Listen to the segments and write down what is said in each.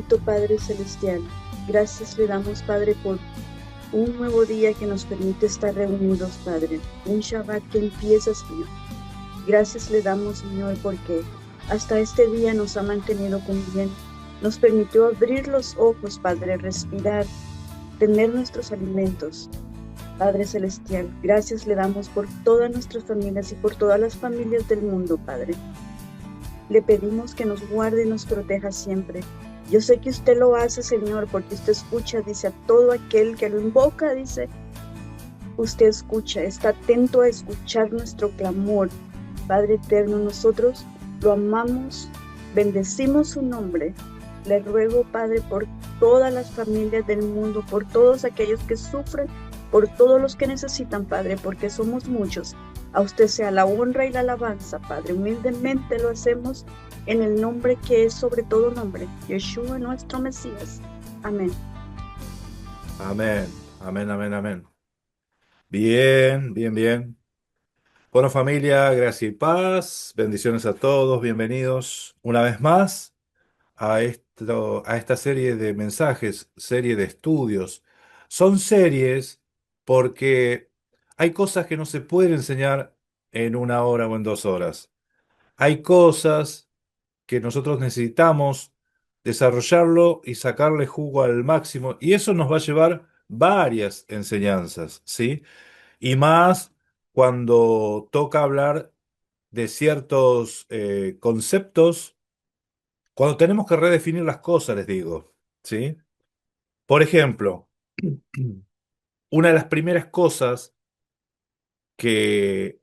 bendito Padre Celestial, gracias le damos, Padre, por un nuevo día que nos permite estar reunidos, Padre. Un Shabbat que empieza, Señor. Gracias le damos, Señor, porque hasta este día nos ha mantenido con bien. Nos permitió abrir los ojos, Padre, respirar, tener nuestros alimentos. Padre Celestial, gracias le damos por todas nuestras familias y por todas las familias del mundo, Padre. Le pedimos que nos guarde y nos proteja siempre. Yo sé que usted lo hace, Señor, porque usted escucha, dice, a todo aquel que lo invoca, dice, usted escucha, está atento a escuchar nuestro clamor. Padre eterno, nosotros lo amamos, bendecimos su nombre. Le ruego, Padre, por todas las familias del mundo, por todos aquellos que sufren, por todos los que necesitan, Padre, porque somos muchos. A usted sea la honra y la alabanza, Padre. Humildemente lo hacemos en el nombre que es sobre todo nombre, Yeshua, nuestro Mesías. Amén. Amén, amén, amén, amén. Bien, bien, bien. Bueno, familia, gracia y paz. Bendiciones a todos. Bienvenidos una vez más a esta serie de mensajes, serie de estudios. Son series porque hay cosas que no se pueden enseñar en una hora o en 2 horas. Hay cosas que nosotros necesitamos desarrollarlo y sacarle jugo al máximo, y eso nos va a llevar varias enseñanzas, ¿sí? Y más cuando toca hablar de ciertos conceptos, cuando tenemos que redefinir las cosas, les digo, ¿sí? Por ejemplo, una de las primeras cosas que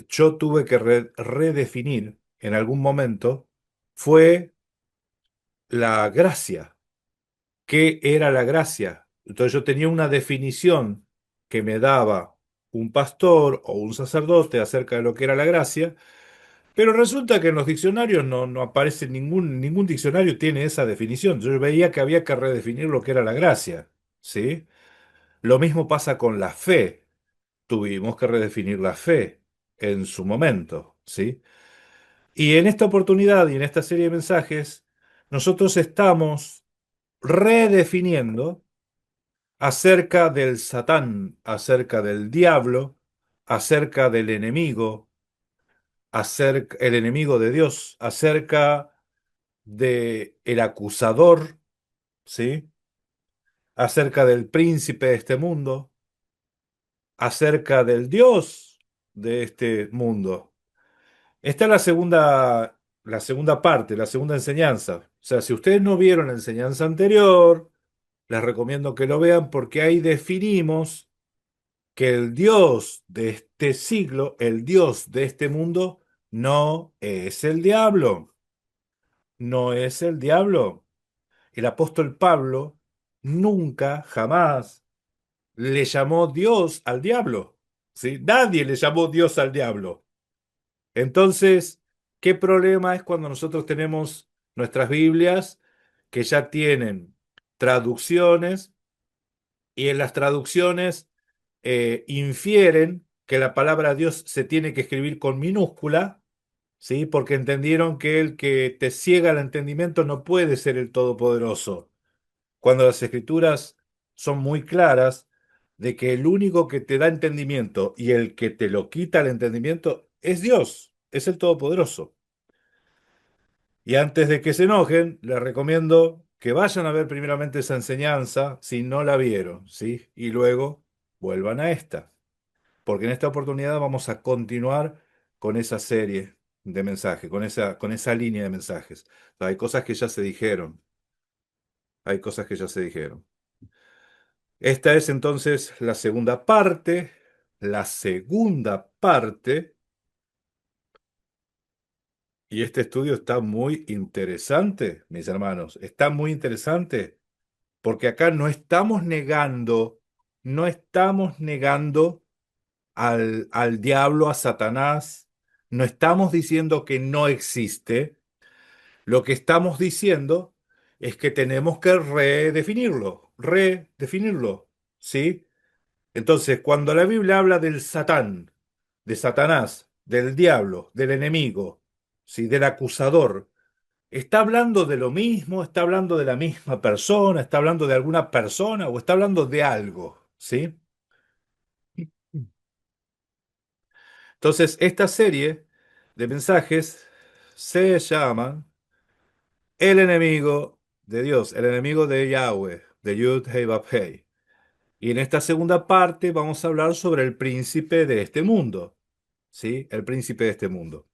yo tuve que redefinir en algún momento fue la gracia. ¿Qué era la gracia? Entonces yo tenía una definición que me daba un pastor o un sacerdote acerca de lo que era la gracia, pero resulta que en los diccionarios no aparece ningún diccionario tiene esa definición. Yo veía que había que redefinir lo que era la gracia, ¿sí? Lo mismo pasa con la fe. Tuvimos que redefinir la fe en su momento, ¿sí? Y en esta oportunidad y en esta serie de mensajes, nosotros estamos redefiniendo acerca del Satán, acerca del diablo, acerca del enemigo, acerca el enemigo de Dios, acerca de el acusador, ¿sí? Acerca del príncipe de este mundo, acerca del Dios de este mundo. Esta es la segunda parte, la segunda enseñanza. O sea, si ustedes no vieron la enseñanza anterior, les recomiendo que lo vean porque ahí definimos que el Dios de este siglo, el Dios de este mundo, no es el diablo. No es el diablo. El apóstol Pablo nunca, jamás le llamó Dios al diablo. ¿Sí? Nadie le llamó Dios al diablo. Entonces, ¿qué problema es cuando nosotros tenemos nuestras Biblias que ya tienen traducciones y en las traducciones infieren que la palabra Dios se tiene que escribir con minúscula, ¿sí? Porque entendieron que el que te ciega el entendimiento no puede ser el Todopoderoso, cuando las escrituras son muy claras de que el único que te da entendimiento y el que te lo quita el entendimiento es Dios, es el Todopoderoso. Y antes de que se enojen, les recomiendo que vayan a ver primeramente esa enseñanza si no la vieron, ¿sí? Y luego vuelvan a esta, porque en esta oportunidad vamos a continuar con esa serie de mensajes, con esa línea de mensajes. Hay cosas que ya se dijeron, hay cosas que ya se dijeron. Esta es entonces la segunda parte, y este estudio está muy interesante, mis hermanos, está muy interesante, porque acá no estamos negando al diablo, a Satanás, no estamos diciendo que no existe, lo que estamos diciendo es que tenemos que redefinirlo, ¿sí? Entonces, cuando la Biblia habla del Satán, de Satanás, del diablo, del enemigo, ¿sí? Del acusador, ¿Está hablando de lo mismo? ¿Está hablando de la misma persona? ¿Está hablando de alguna persona? ¿O está hablando de algo? ¿Sí? Entonces, esta serie de mensajes se llaman El enemigo de Dios, el enemigo de Yahweh, de Yud Hei Vav Hei. Y en esta segunda parte vamos a hablar sobre el príncipe de este mundo, ¿sí? El príncipe de este mundo.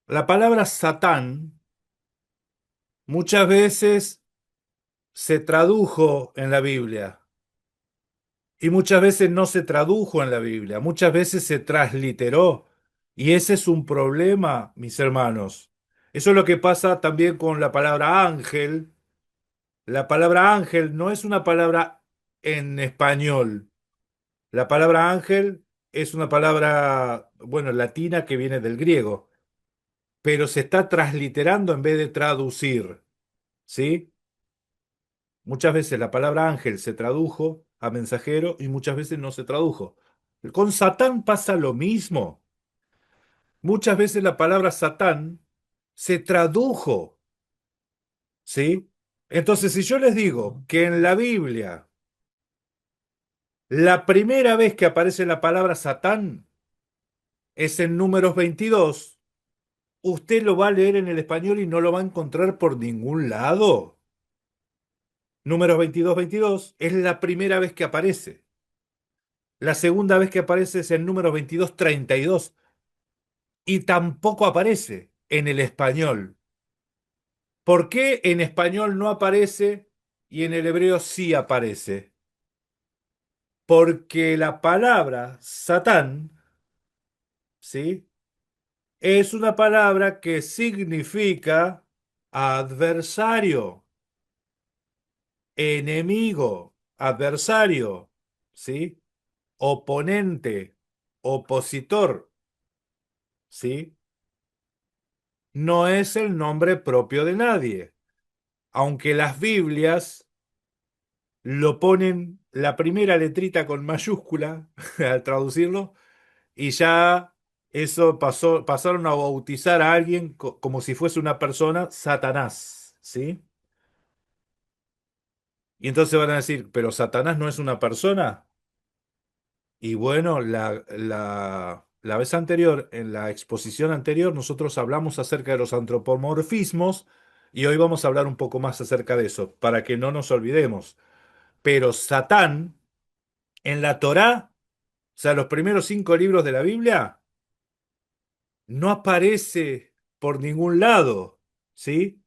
La palabra Satán muchas veces se tradujo en la Biblia y muchas veces no se tradujo en la Biblia, muchas veces se transliteró. Y ese es un problema, mis hermanos. Eso es lo que pasa también con la palabra ángel. La palabra ángel no es una palabra en español. La palabra ángel es una palabra, bueno, latina que viene del griego, pero se está transliterando en vez de traducir, ¿sí? Muchas veces la palabra ángel se tradujo a mensajero y muchas veces no se tradujo. Con Satán pasa lo mismo. Muchas veces la palabra Satán se tradujo, ¿sí? Entonces, si yo les digo que en la Biblia la primera vez que aparece la palabra Satán es en Números 22, usted lo va a leer en el español y no lo va a encontrar por ningún lado. Números 22, 22 es la primera vez que aparece. La segunda vez que aparece es en Números 22, 32 y tampoco aparece en el español. ¿Por qué en español no aparece y en el hebreo sí aparece? Porque la palabra Satán, ¿sí? Es una palabra que significa adversario, enemigo, adversario, ¿sí? Oponente, opositor, ¿sí? No es el nombre propio de nadie, aunque las Biblias lo ponen la primera letrita con mayúscula al traducirlo, y ya eso pasó, pasaron a bautizar a alguien como si fuese una persona, Satanás, ¿sí? Y entonces van a decir, ¿pero Satanás no es una persona? Y bueno, la vez anterior, en la exposición anterior, nosotros hablamos acerca de los antropomorfismos y hoy vamos a hablar un poco más acerca de eso, para que no nos olvidemos. Pero Satán, en la Torá, o sea, los primeros 5 libros de la Biblia, no aparece por ningún lado, ¿sí?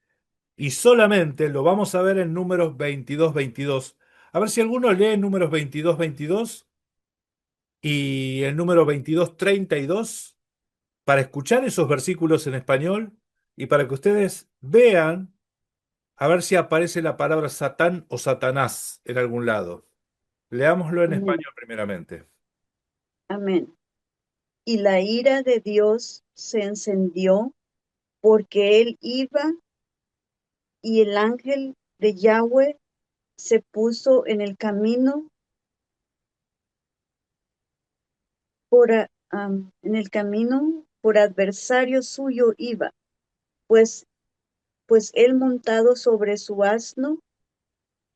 Y solamente lo vamos a ver en Números 22, 22. A ver si alguno lee Números 22, 22 y el número 22, 32 para escuchar esos versículos en español y para que ustedes vean a ver si aparece la palabra Satán o Satanás en algún lado. Leámoslo en Amén. español primeramente. Amén. Y la ira de Dios se encendió porque él iba y el ángel de Yahweh se puso en el camino en el camino por adversario suyo iba, pues, pues él montado sobre su asno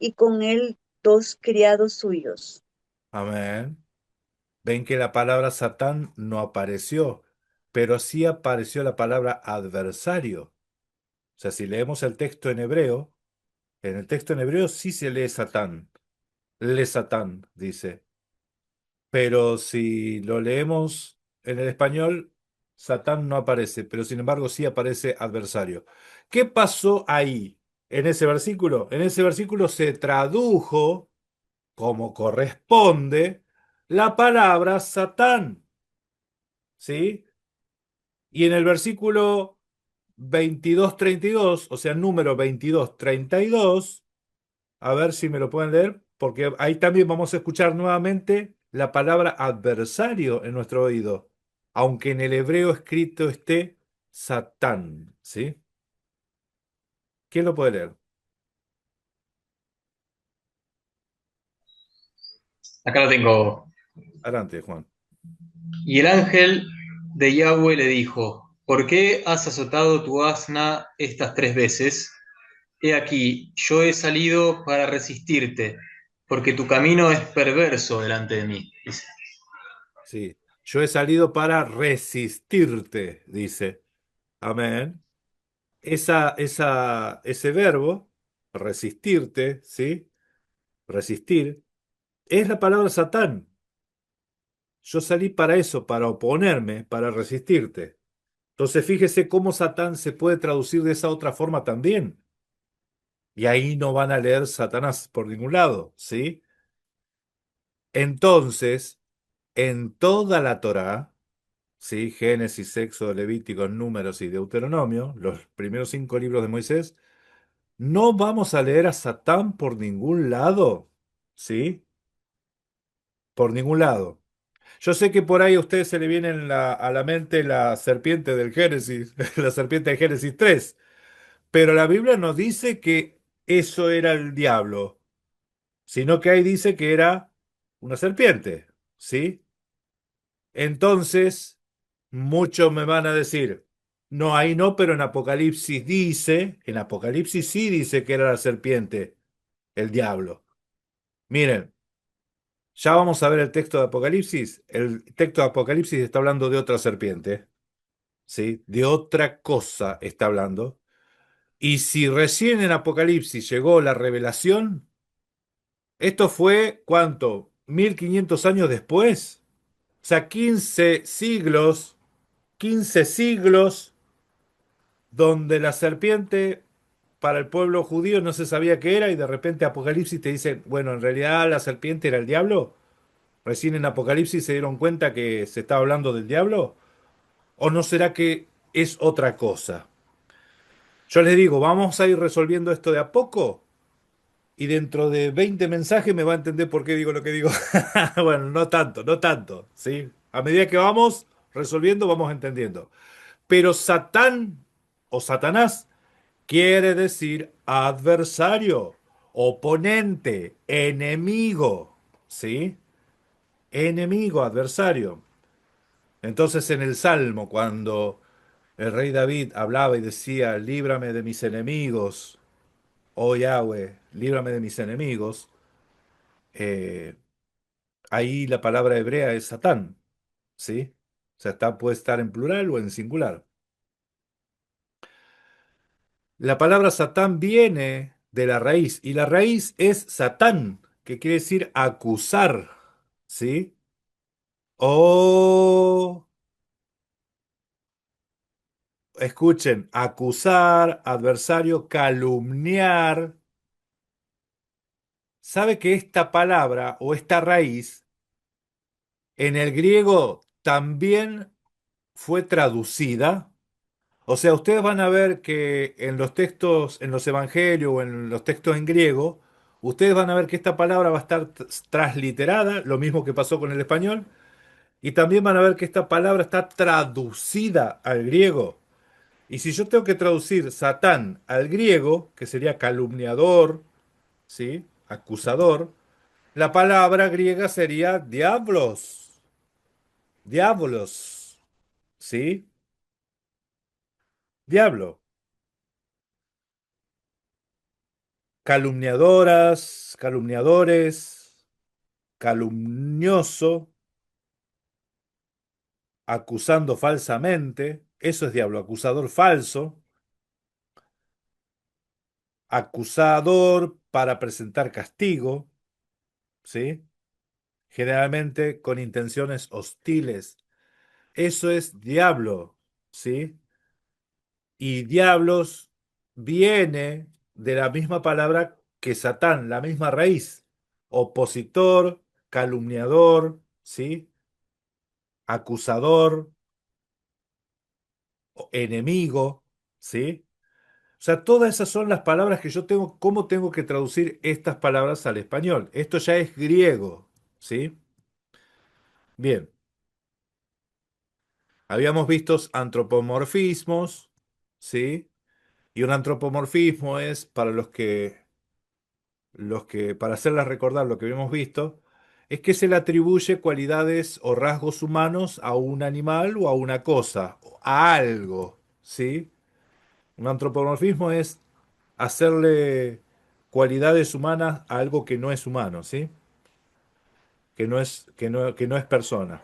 y con él dos criados suyos. Amén. Ven que la palabra Satán no apareció, pero sí apareció la palabra adversario. O sea, si leemos el texto en hebreo, en el texto en hebreo sí se lee Satán. Le Satán, dice. Pero si lo leemos en el español, Satán no aparece, pero sin embargo sí aparece adversario. ¿Qué pasó ahí en ese versículo? En ese versículo se tradujo como corresponde la palabra Satán, ¿sí? Y en el versículo 22, 32, o sea, número 22, 32. A ver si me lo pueden leer, porque ahí también vamos a escuchar nuevamente la palabra adversario en nuestro oído, aunque en el hebreo escrito esté Satán, ¿sí? ¿Quién lo puede leer? Acá lo tengo. Adelante, Juan. Y el ángel de Yahweh le dijo, ¿por qué has azotado tu asna estas 3 veces? He aquí, yo he salido para resistirte, porque tu camino es perverso delante de mí. Dice. Sí, yo he salido para resistirte, dice. Amén. Ese verbo, resistirte, ¿sí? Resistir, es la palabra Satán. Yo salí para eso, para oponerme, para resistirte. Entonces fíjese cómo Satán se puede traducir de esa otra forma también. Y ahí no van a leer Satanás por ningún lado, ¿sí? Entonces, en toda la Torá, ¿sí? Génesis, Éxodo, Levítico, Números y Deuteronomio, los primeros 5 libros de Moisés, no vamos a leer a Satán por ningún lado, ¿sí? Por ningún lado. Yo sé que por ahí a ustedes se le viene a la mente la serpiente del Génesis, la serpiente de Génesis 3, pero la Biblia nos dice que eso era el diablo, sino que ahí dice que era una serpiente, ¿sí? Entonces, muchos me van a decir, no, ahí no, pero en Apocalipsis sí dice que era la serpiente, el diablo. Miren, ya vamos a ver el texto de Apocalipsis. El texto de Apocalipsis está hablando de otra serpiente, ¿sí? De otra cosa está hablando. Y si recién en Apocalipsis llegó la revelación, esto fue, ¿cuánto? 1500 años después. O sea, 15 siglos donde la serpiente para el pueblo judío no se sabía qué era y de repente Apocalipsis te dice, bueno, en realidad la serpiente era el diablo. Recién en Apocalipsis se dieron cuenta que se estaba hablando del diablo. ¿O no será que es otra cosa? Yo les digo, vamos a ir resolviendo esto de a poco y dentro de 20 mensajes me va a entender por qué digo lo que digo. Bueno, no tanto, no tanto, ¿sí? A medida que vamos resolviendo, vamos entendiendo. Pero Satán o Satanás quiere decir adversario, oponente, enemigo, ¿sí? Enemigo, adversario. Entonces en el Salmo, cuando el rey David hablaba y decía, líbrame de mis enemigos, oh Yahweh, líbrame de mis enemigos, eh, ahí la palabra hebrea es Satán, ¿sí? O sea, puede estar en plural o en singular. La palabra Satán viene de la raíz y la raíz es Satán, que quiere decir acusar, ¿sí? O, escuchen, acusar, adversario, calumniar. ¿Sabe que esta palabra o esta raíz en el griego también fue traducida? O sea, ustedes van a ver que en los textos, en los evangelios o en los textos en griego, ustedes van a ver que esta palabra va a estar transliterada, lo mismo que pasó con el español, y también van a ver que esta palabra está traducida al griego. Y si yo tengo que traducir Satán al griego, que sería calumniador, ¿sí? Acusador, la palabra griega sería diablos, diablos, ¿sí? Diablo. Calumniadoras, calumniadores, calumnioso, acusando falsamente, eso es diablo, acusador falso, acusador para presentar castigo, ¿sí? Generalmente con intenciones hostiles. Eso es diablo, ¿sí? Y diablos viene de la misma palabra que Satán, la misma raíz. Opositor, calumniador, ¿sí? Acusador, enemigo, ¿sí? O sea, todas esas son las palabras que yo tengo, ¿cómo tengo que traducir estas palabras al español? Esto ya es griego, ¿sí? Bien, habíamos visto antropomorfismos, ¿sí? Y un antropomorfismo es, para para hacerles recordar lo que habíamos visto, es que se le atribuye cualidades o rasgos humanos a un animal o a una cosa, a algo, ¿sí? Un antropomorfismo es hacerle cualidades humanas a algo que no es humano, ¿sí? Que no es persona.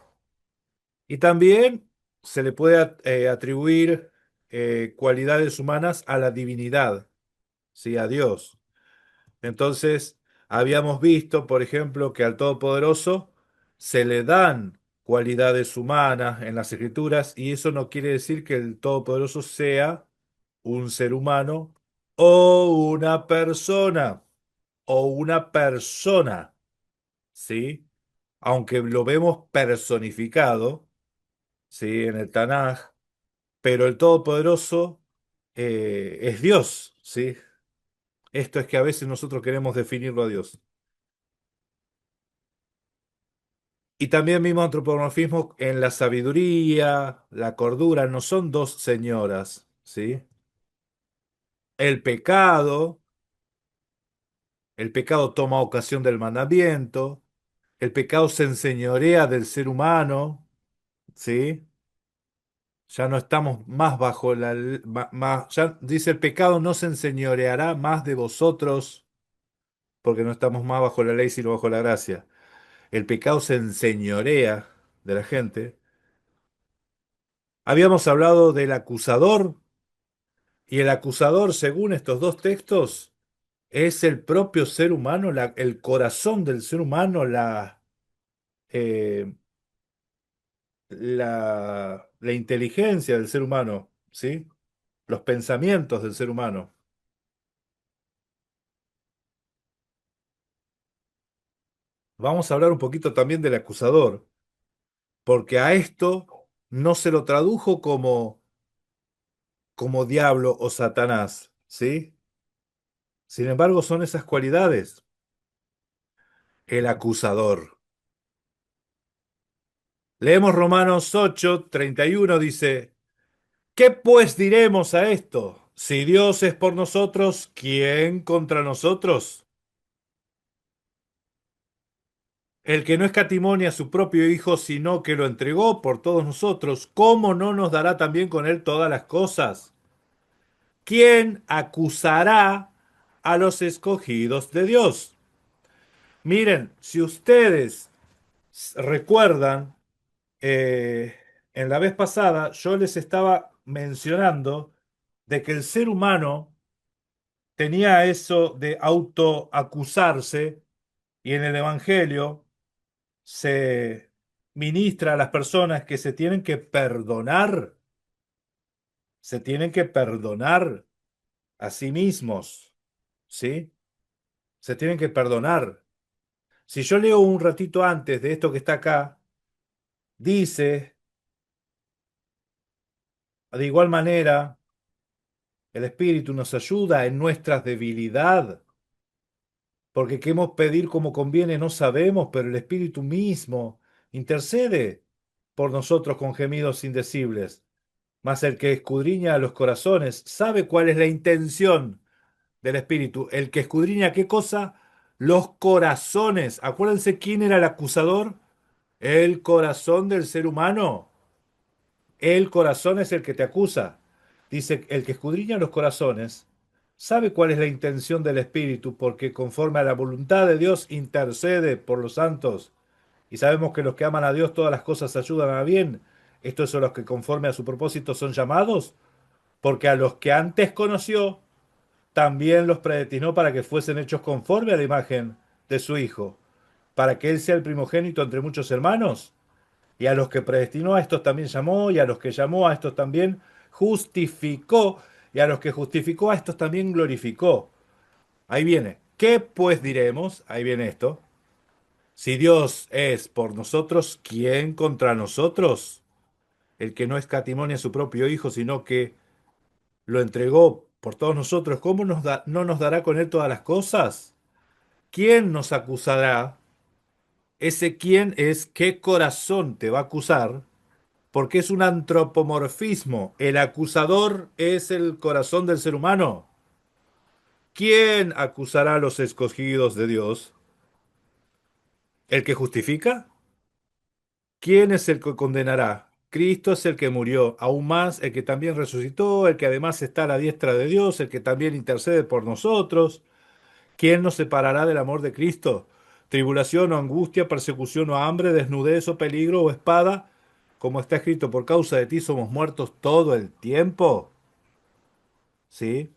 Y también se le puede atribuir cualidades humanas a la divinidad, ¿sí? A Dios. Entonces, habíamos visto, por ejemplo, que al Todopoderoso se le dan cualidades humanas en las Escrituras y eso no quiere decir que el Todopoderoso sea un ser humano o una persona, ¿sí? Aunque lo vemos personificado, ¿sí? En el Tanaj, pero el Todopoderoso es Dios, ¿sí? Esto es que a veces nosotros queremos definirlo a Dios. Y también vimos antropomorfismo en la sabiduría, la cordura, no son dos señoras, ¿sí? El pecado, el pecado toma ocasión del mandamiento, el pecado se enseñorea del ser humano, ¿sí? Ya no estamos más bajo ya dice el pecado no se enseñoreará más de vosotros, porque no estamos más bajo la ley sino bajo la gracia. El pecado se enseñorea de la gente. Habíamos hablado del acusador. Y el acusador, según estos dos textos, es el propio ser humano, el corazón del ser humano, eh, la inteligencia del ser humano, ¿sí? Los pensamientos del ser humano. Vamos a hablar un poquito también del acusador, porque a esto no se lo tradujo como diablo o Satanás, ¿sí? Sin embargo, son esas cualidades. El acusador. Leemos Romanos 8:31 dice. ¿Qué pues diremos a esto? Si Dios es por nosotros, ¿quién contra nosotros? El que no escatimonia a su propio Hijo, sino que lo entregó por todos nosotros, ¿cómo no nos dará también con él todas las cosas? ¿Quién acusará a los escogidos de Dios? Miren, si ustedes recuerdan, eh, en la vez pasada yo les estaba mencionando de que el ser humano tenía eso de autoacusarse y en el Evangelio se ministra a las personas que se tienen que perdonar a sí mismos, ¿sí? Se tienen que perdonar. Si yo leo un ratito antes de esto que está acá, dice, de igual manera, el Espíritu nos ayuda en nuestras debilidades. Porque queremos pedir como conviene, no sabemos, pero el Espíritu mismo intercede por nosotros con gemidos indecibles. Mas el que escudriña los corazones sabe cuál es la intención del Espíritu. El que escudriña qué cosa? Los corazones. Acuérdense quién era el acusador. El corazón del ser humano. El corazón es el que te acusa. Dice, el que escudriña los corazones sabe cuál es la intención del Espíritu, porque conforme a la voluntad de Dios intercede por los santos. Y sabemos que los que aman a Dios todas las cosas ayudan a bien. Estos son los que conforme a su propósito son llamados, porque a los que antes conoció, también los predestinó para que fuesen hechos conforme a la imagen de su Hijo, para que Él sea el primogénito entre muchos hermanos. Y a los que predestinó a estos también llamó, y a los que llamó a estos también justificó, y a los que justificó a estos también glorificó. Ahí viene. ¿Qué pues diremos? Ahí viene esto. Si Dios es por nosotros, ¿quién contra nosotros? El que no escatimonia a su propio Hijo, sino que lo entregó por todos nosotros, ¿cómo no nos dará con él todas las cosas? ¿Quién nos acusará? Ese quién es qué corazón te va a acusar porque es un antropomorfismo. El acusador es el corazón del ser humano. ¿Quién acusará a los escogidos de Dios? ¿El que justifica? ¿Quién es el que condenará? Cristo es el que murió, aún más el que también resucitó, el que además está a la diestra de Dios, el que también intercede por nosotros. ¿Quién nos separará del amor de Cristo? ¿Tribulación o angustia, persecución o hambre, desnudez o peligro o espada? Como está escrito, por causa de ti somos muertos todo el tiempo. ¿Sí?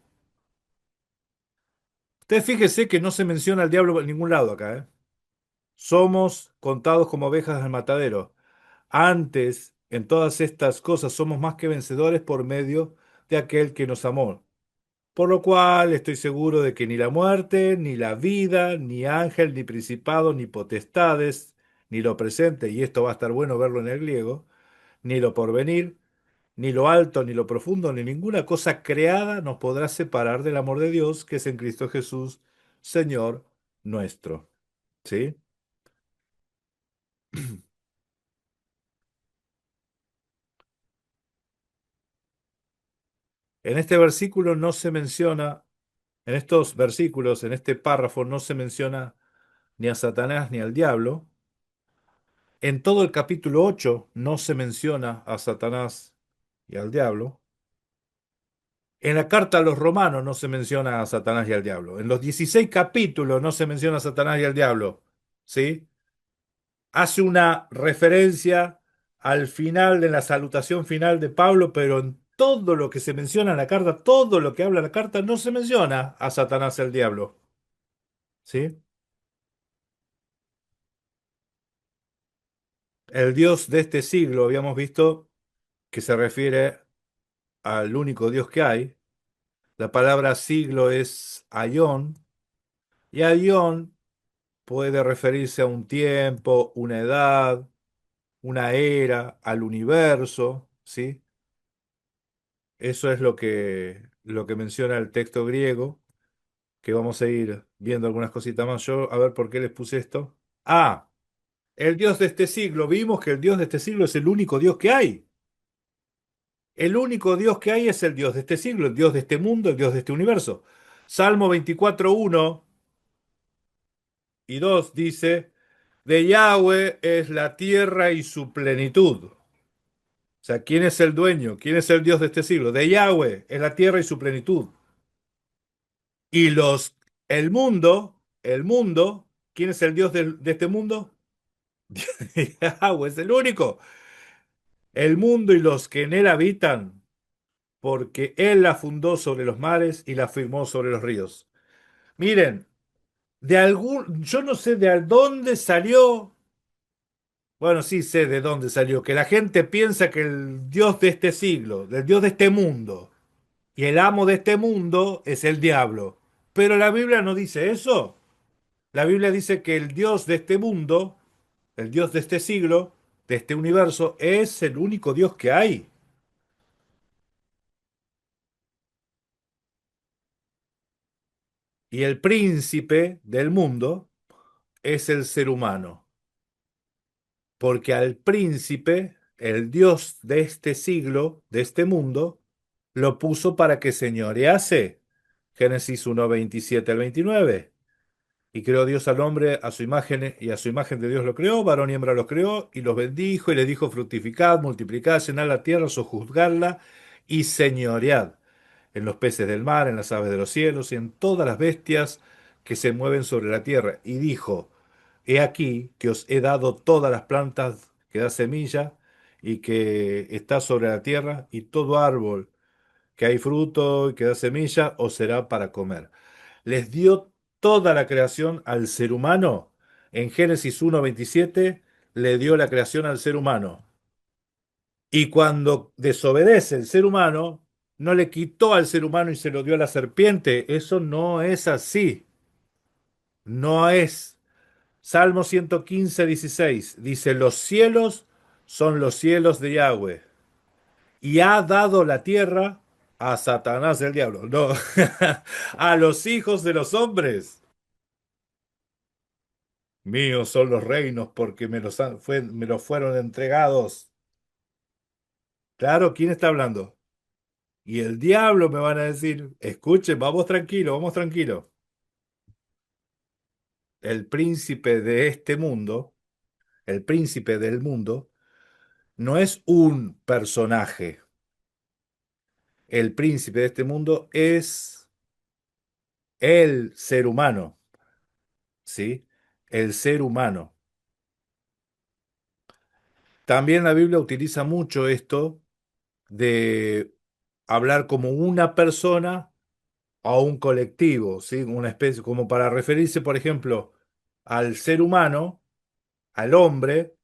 Usted fíjese que no se menciona al diablo en ningún lado acá, ¿eh? Somos contados como ovejas del matadero. Antes, en todas estas cosas, somos más que vencedores por medio de aquel que nos amó. Por lo cual estoy seguro de que ni la muerte, ni la vida, ni ángel, ni principado, ni potestades, ni lo presente, y esto va a estar bueno verlo en el griego, ni lo porvenir, ni lo alto, ni lo profundo, ni ninguna cosa creada nos podrá separar del amor de Dios que es en Cristo Jesús, Señor nuestro. ¿Sí? En este versículo no se menciona, en estos versículos, en este párrafo no se menciona ni a Satanás ni al diablo. En todo el capítulo 8 no se menciona a Satanás y al diablo. En la carta a los romanos no se menciona a Satanás y al diablo. En los 16 capítulos no se menciona a Satanás y al diablo. ¿Sí? Hace una referencia al final de la salutación final de Pablo, pero en todo lo que se menciona en la carta, todo lo que habla la carta, no se menciona a Satanás y al diablo. ¿Sí? El Dios de este siglo, habíamos visto que se refiere al único Dios que hay. La palabra siglo es aión, y aión puede referirse a un tiempo, una edad, una era, al universo, ¿sí? Eso es lo que menciona el texto griego, que vamos a ir viendo algunas cositas más. Yo, a ver por qué les puse esto. Ah, el Dios de este siglo. Vimos que el Dios de este siglo es el único Dios que hay. El único Dios que hay es el Dios de este siglo, el Dios de este mundo, el Dios de este universo. Salmo 24:1 y 2 dice, de Yahweh es la tierra y su plenitud. O sea, ¿quién es el dueño? ¿Quién es el Dios de este siglo? De Yahweh es la tierra y su plenitud. Y el mundo, ¿quién es el Dios de este mundo? Yahweh es el único. El mundo y los que en él habitan, porque él la fundó sobre los mares y la firmó sobre los ríos. Miren, yo no sé de dónde salió. Bueno, sí sé de dónde salió, que la gente piensa que el Dios de este siglo, el Dios de este mundo, y el amo de este mundo es el diablo. Pero la Biblia no dice eso. La Biblia dice que el Dios de este mundo, el Dios de este siglo, de este universo, es el único Dios que hay. Y el príncipe del mundo es el ser humano. Porque al príncipe, el Dios de este siglo, de este mundo, lo puso para que señorease. Génesis 1:27 al 29. Y creó Dios al hombre a su imagen y a su imagen de Dios lo creó, varón y hembra los creó y los bendijo y les dijo fructificad, multiplicad, llenad la tierra, sojuzgadla y señoread en los peces del mar, en las aves de los cielos y en todas las bestias que se mueven sobre la tierra. Y dijo, he aquí que os he dado todas las plantas que da semilla y que está sobre la tierra y todo árbol que hay fruto y que da semilla os será para comer. Les dio toda la creación al ser humano. En Génesis 1:27 le dio la creación al ser humano. Y cuando desobedece el ser humano, no le quitó al ser humano y se lo dio a la serpiente. Eso no es así. No es. Salmo 115:16 dice, los cielos son los cielos de Yahweh y ha dado la tierra a Satanás el diablo. No, a los hijos de los hombres. Míos son los reinos porque me los fueron entregados. Claro, ¿quién está hablando? Y el diablo me van a decir, escuchen, vamos tranquilo, vamos tranquilo. el príncipe de este mundo, el príncipe del mundo, no es un personaje. El príncipe de este mundo es el ser humano, ¿sí? El ser humano. También la Biblia utiliza mucho esto de hablar como una persona a un colectivo, ¿sí? Una especie, como para referirse, por ejemplo, al ser humano, al hombre,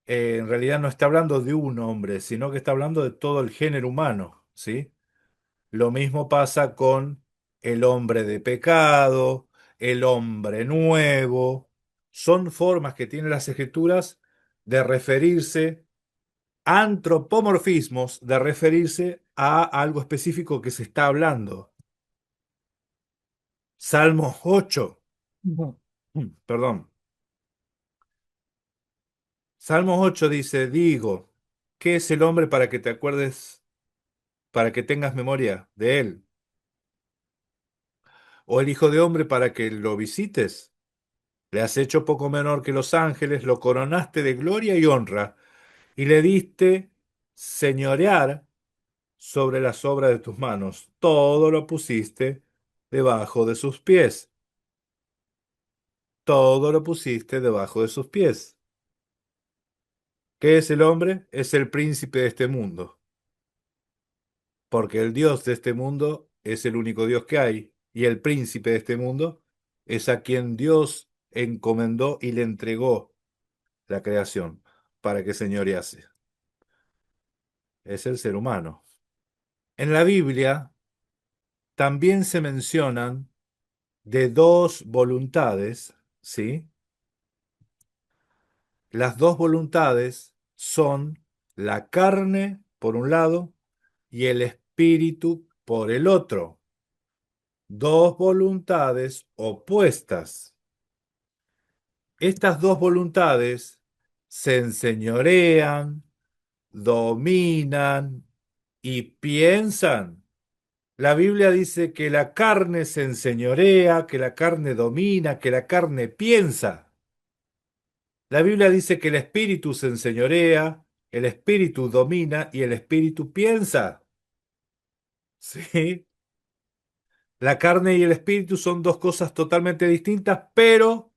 en realidad no está hablando de un hombre, sino que está hablando de todo el género humano, ¿sí? Lo mismo pasa con el hombre de pecado, el hombre nuevo. Son formas que tienen las escrituras de referirse, antropomorfismos, de referirse a algo específico que se está hablando. Salmo 8. Ujú. Perdón. Salmo 8 dice, digo, ¿qué es el hombre para que te acuerdes, para que tengas memoria de él? ¿O el hijo de hombre para que lo visites? Le has hecho poco menor que los ángeles, lo coronaste de gloria y honra, y le diste señorear sobre las obras de tus manos. Todo lo pusiste debajo de sus pies. Todo lo pusiste debajo de sus pies. ¿Qué es el hombre? Es el príncipe de este mundo, porque el Dios de este mundo es el único Dios que hay, y el príncipe de este mundo es a quien Dios encomendó y le entregó la creación para que señorease. Es el ser humano. En la Biblia también se mencionan de dos voluntades, ¿sí? Las dos voluntades son la carne por un lado y el espíritu por el otro. Dos voluntades opuestas. Estas dos voluntades se enseñorean, dominan y piensan. La Biblia dice que la carne se enseñorea, que la carne domina, que la carne piensa. La Biblia dice que el espíritu se enseñorea, el espíritu domina y el espíritu piensa. ¿Sí? La carne y el espíritu son dos cosas totalmente distintas, pero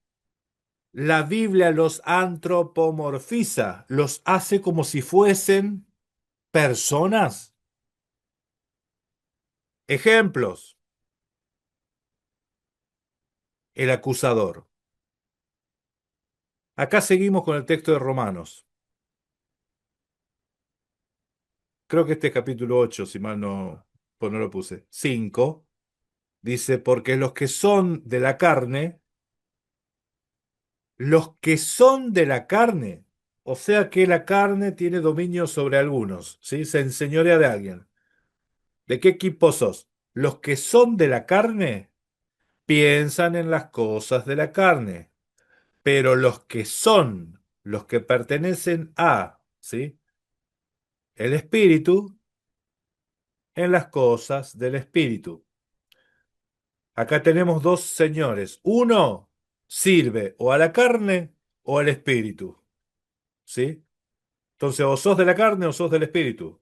la Biblia los antropomorfiza, los hace como si fuesen personas. Ejemplos. El acusador. Acá seguimos con el texto de Romanos. Creo que este es capítulo 8, si mal no, pues no lo puse. 5 dice, porque los que son de la carne, o sea que la carne tiene dominio sobre algunos, ¿sí? Se enseñorea de alguien. ¿De qué equipo sos? Los que son de la carne piensan en las cosas de la carne, pero los que pertenecen a, ¿sí? El espíritu, en las cosas del espíritu. Acá tenemos dos señores. Uno sirve o a la carne o al espíritu, ¿sí? Entonces, o sos de la carne o sos del espíritu.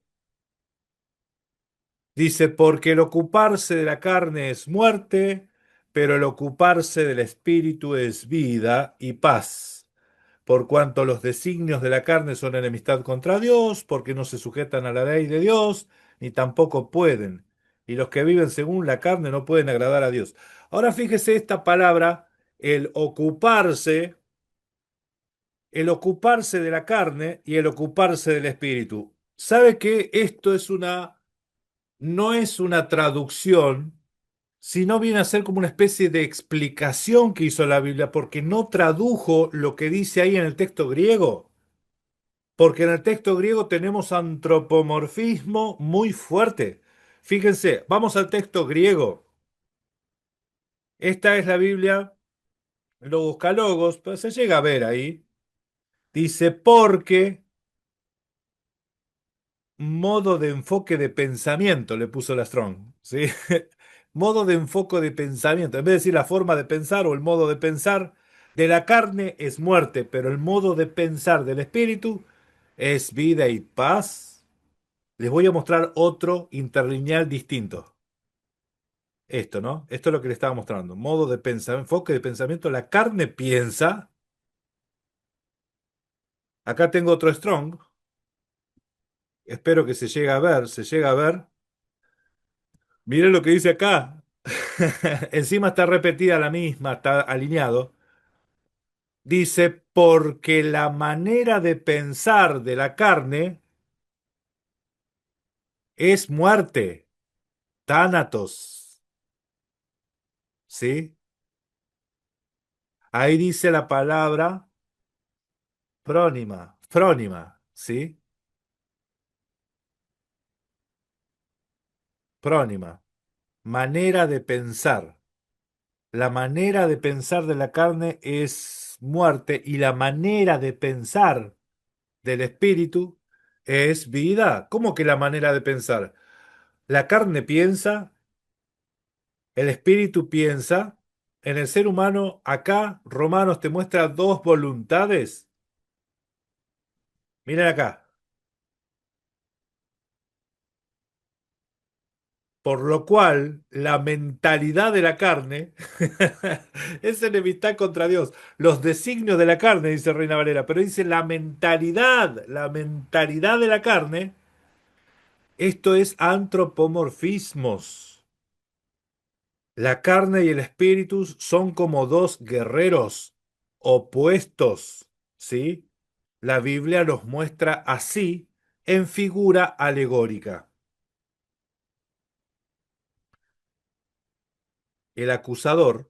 Dice, porque el ocuparse de la carne es muerte, pero el ocuparse del espíritu es vida y paz. Por cuanto los designios de la carne son enemistad contra Dios, porque no se sujetan a la ley de Dios, ni tampoco pueden. Y los que viven según la carne no pueden agradar a Dios. Ahora fíjese esta palabra, el ocuparse de la carne y el ocuparse del espíritu. ¿Sabe que esto no es una traducción, sino viene a ser como una especie de explicación que hizo la Biblia, porque no tradujo lo que dice ahí en el texto griego? Porque en el texto griego tenemos antropomorfismo muy fuerte. Fíjense, vamos al texto griego. Esta es la Biblia, Logos Calogos, pero se llega a ver ahí. Dice, porque modo de enfoque de pensamiento, le puso la Strong, ¿sí? Modo de enfoque de pensamiento. En vez de decir la forma de pensar o el modo de pensar, De la carne es muerte, pero el modo de pensar del espíritu es vida y paz. Les voy a mostrar otro interlineal distinto. Esto, ¿no? Esto es lo que le estaba mostrando. Modo de pensar, enfoque de pensamiento. La carne piensa. Acá tengo otro strong. Espero que se llegue a ver. Se llega a ver. Miren lo que dice acá. Encima está repetida la misma, está alineado. Dice, porque la manera de pensar de la carne es muerte, tánatos, ¿sí? Ahí dice la palabra frónima, ¿sí? Prónima, manera de pensar. La manera de pensar de la carne es muerte y la manera de pensar del espíritu es vida. ¿Cómo que la manera de pensar? La carne piensa, el espíritu piensa. En el ser humano, acá Romanos te muestra dos voluntades. Miren acá. Por lo cual, la mentalidad de la carne es enemistad contra Dios. Los designios de la carne, dice Reina Valera, pero dice la mentalidad de la carne, esto es antropomorfismos. La carne y el espíritu son como dos guerreros opuestos, ¿sí? La Biblia los muestra así en figura alegórica. El acusador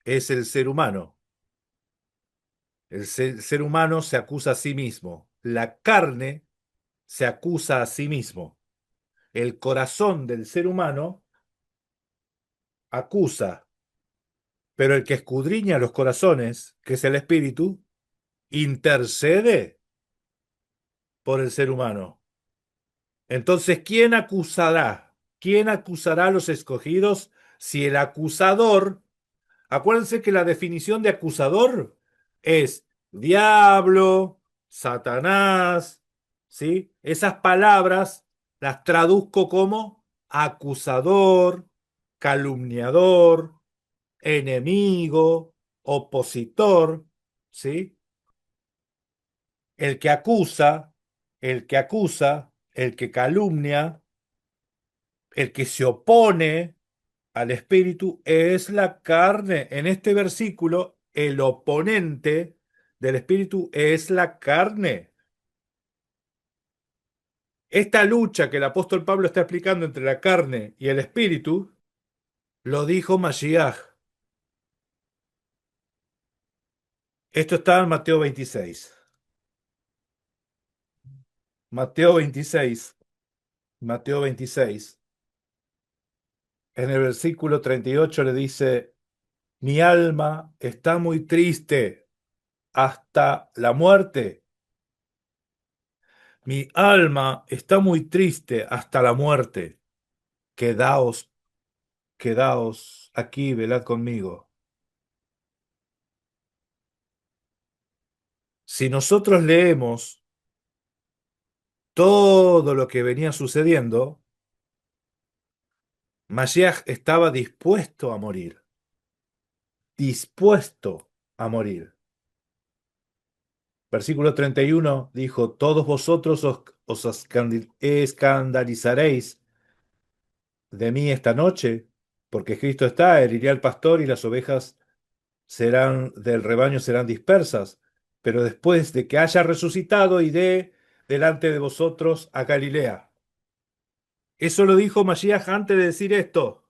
es el ser humano. El ser humano se acusa a sí mismo. La carne se acusa a sí mismo. El corazón del ser humano acusa, pero el que escudriña los corazones, que es el espíritu, intercede por el ser humano. Entonces, ¿quién acusará? ¿Quién acusará a los escogidos si el acusador? Acuérdense que la definición de acusador es diablo, Satanás, ¿sí? Esas palabras las traduzco como acusador, calumniador, enemigo, opositor, ¿sí? El que acusa, el que calumnia, el que se opone al espíritu es la carne. En este versículo, el oponente del espíritu es la carne. Esta lucha que el apóstol Pablo está explicando entre la carne y el espíritu, lo dijo Mashiach. Esto está en Mateo 26. Mateo 26. Mateo 26. En el versículo 38 le dice, mi alma está muy triste hasta la muerte. Mi alma está muy triste hasta la muerte. Quedaos, quedaos aquí, velad conmigo. Si nosotros leemos todo lo que venía sucediendo, Mashiach estaba dispuesto a morir, dispuesto a morir. Versículo 31 dijo, todos vosotros os escandalizaréis de mí esta noche, porque Cristo está, heriré al pastor y las ovejas del rebaño serán dispersas, pero después de que haya resucitado, iré delante de vosotros a Galilea. Eso lo dijo Mashiach antes de decir esto.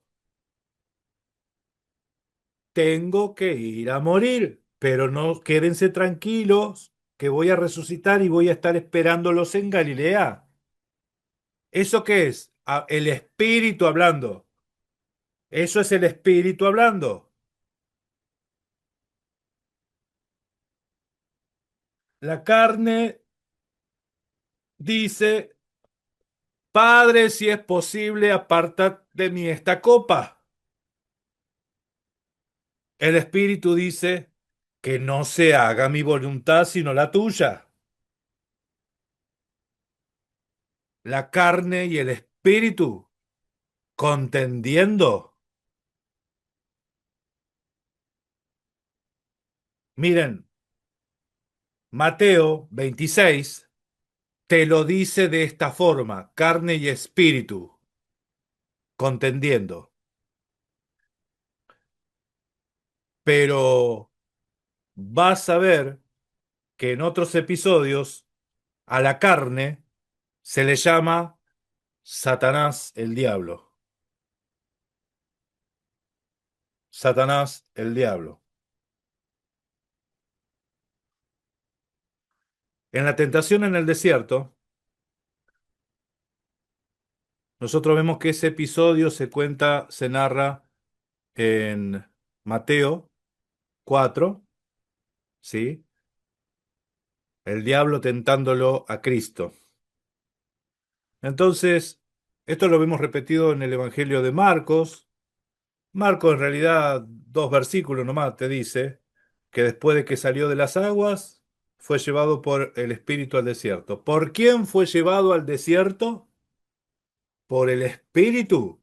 Tengo que ir a morir, pero no quédense tranquilos, que voy a resucitar y voy a estar esperándolos en Galilea. ¿Eso qué es? El espíritu hablando. Eso es el espíritu hablando. La carne dice, Padre, si es posible, apartad de mí esta copa. El Espíritu dice que no se haga mi voluntad sino la tuya. La carne y el Espíritu contendiendo. Miren, Mateo 26 te lo dice de esta forma, carne y espíritu contendiendo. Pero vas a ver que en otros episodios a la carne se le llama Satanás el diablo. Satanás el diablo. En la tentación en el desierto, nosotros vemos que ese episodio se cuenta, se narra en Mateo 4, ¿sí? El diablo tentándolo a Cristo. Entonces, esto lo vemos repetido en el Evangelio de Marcos. Marcos, en realidad, dos versículos nomás te dice que después de que salió de las aguas, fue llevado por el Espíritu al desierto. ¿Por quién fue llevado al desierto? Por el Espíritu.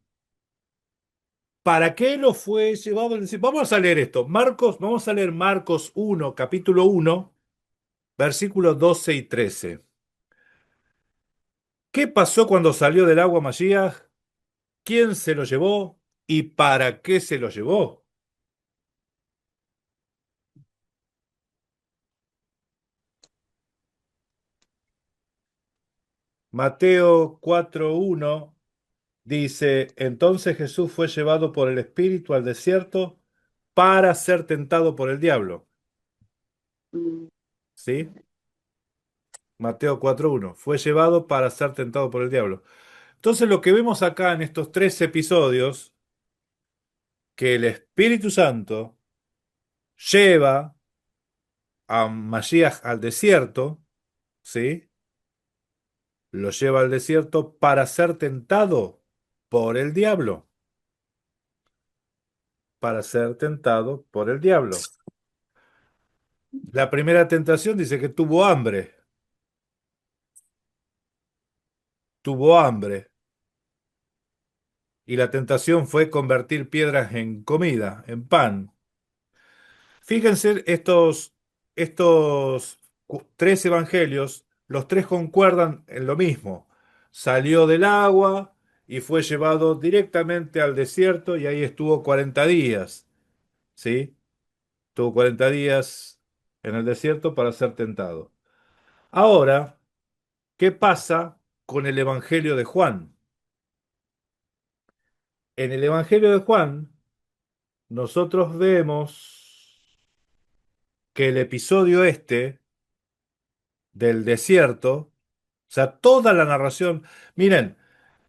¿Para qué lo fue llevado al desierto? Vamos a leer esto. Vamos a leer Marcos 1, capítulo 1, versículos 12 y 13. ¿Qué pasó cuando salió del agua Masías? ¿Quién se lo llevó y para qué se lo llevó? Mateo 4:1 dice, entonces Jesús fue llevado por el Espíritu al desierto para ser tentado por el diablo. Mm, ¿Sí? Mateo 4:1 fue llevado para ser tentado por el diablo. Entonces lo que vemos acá en estos tres episodios, que el Espíritu Santo lleva a Masías al desierto, ¿sí? Lo lleva al desierto para ser tentado por el diablo, para ser tentado por el diablo. La primera tentación dice que tuvo hambre, y la tentación fue convertir piedras en comida, en pan. Fíjense estos tres evangelios, los tres concuerdan en lo mismo. Salió del agua y fue llevado directamente al desierto y ahí estuvo 40 días, ¿sí? Estuvo 40 días en el desierto para ser tentado. Ahora, ¿qué pasa con el Evangelio de Juan? En el Evangelio de Juan, nosotros vemos que el episodio este del desierto, o sea, toda la narración, miren,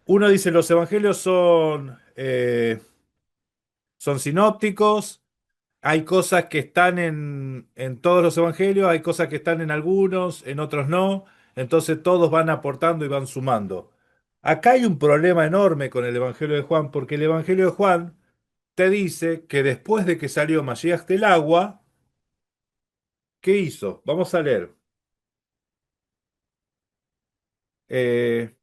uno dice los evangelios son sinópticos, hay cosas que están en todos los evangelios, hay cosas que están en algunos, en otros no, entonces todos van aportando y van sumando. Acá hay un problema enorme con el Evangelio de Juan, porque el Evangelio de Juan te dice que después de que salió Masías del agua, ¿qué hizo? Vamos a leer. Eh,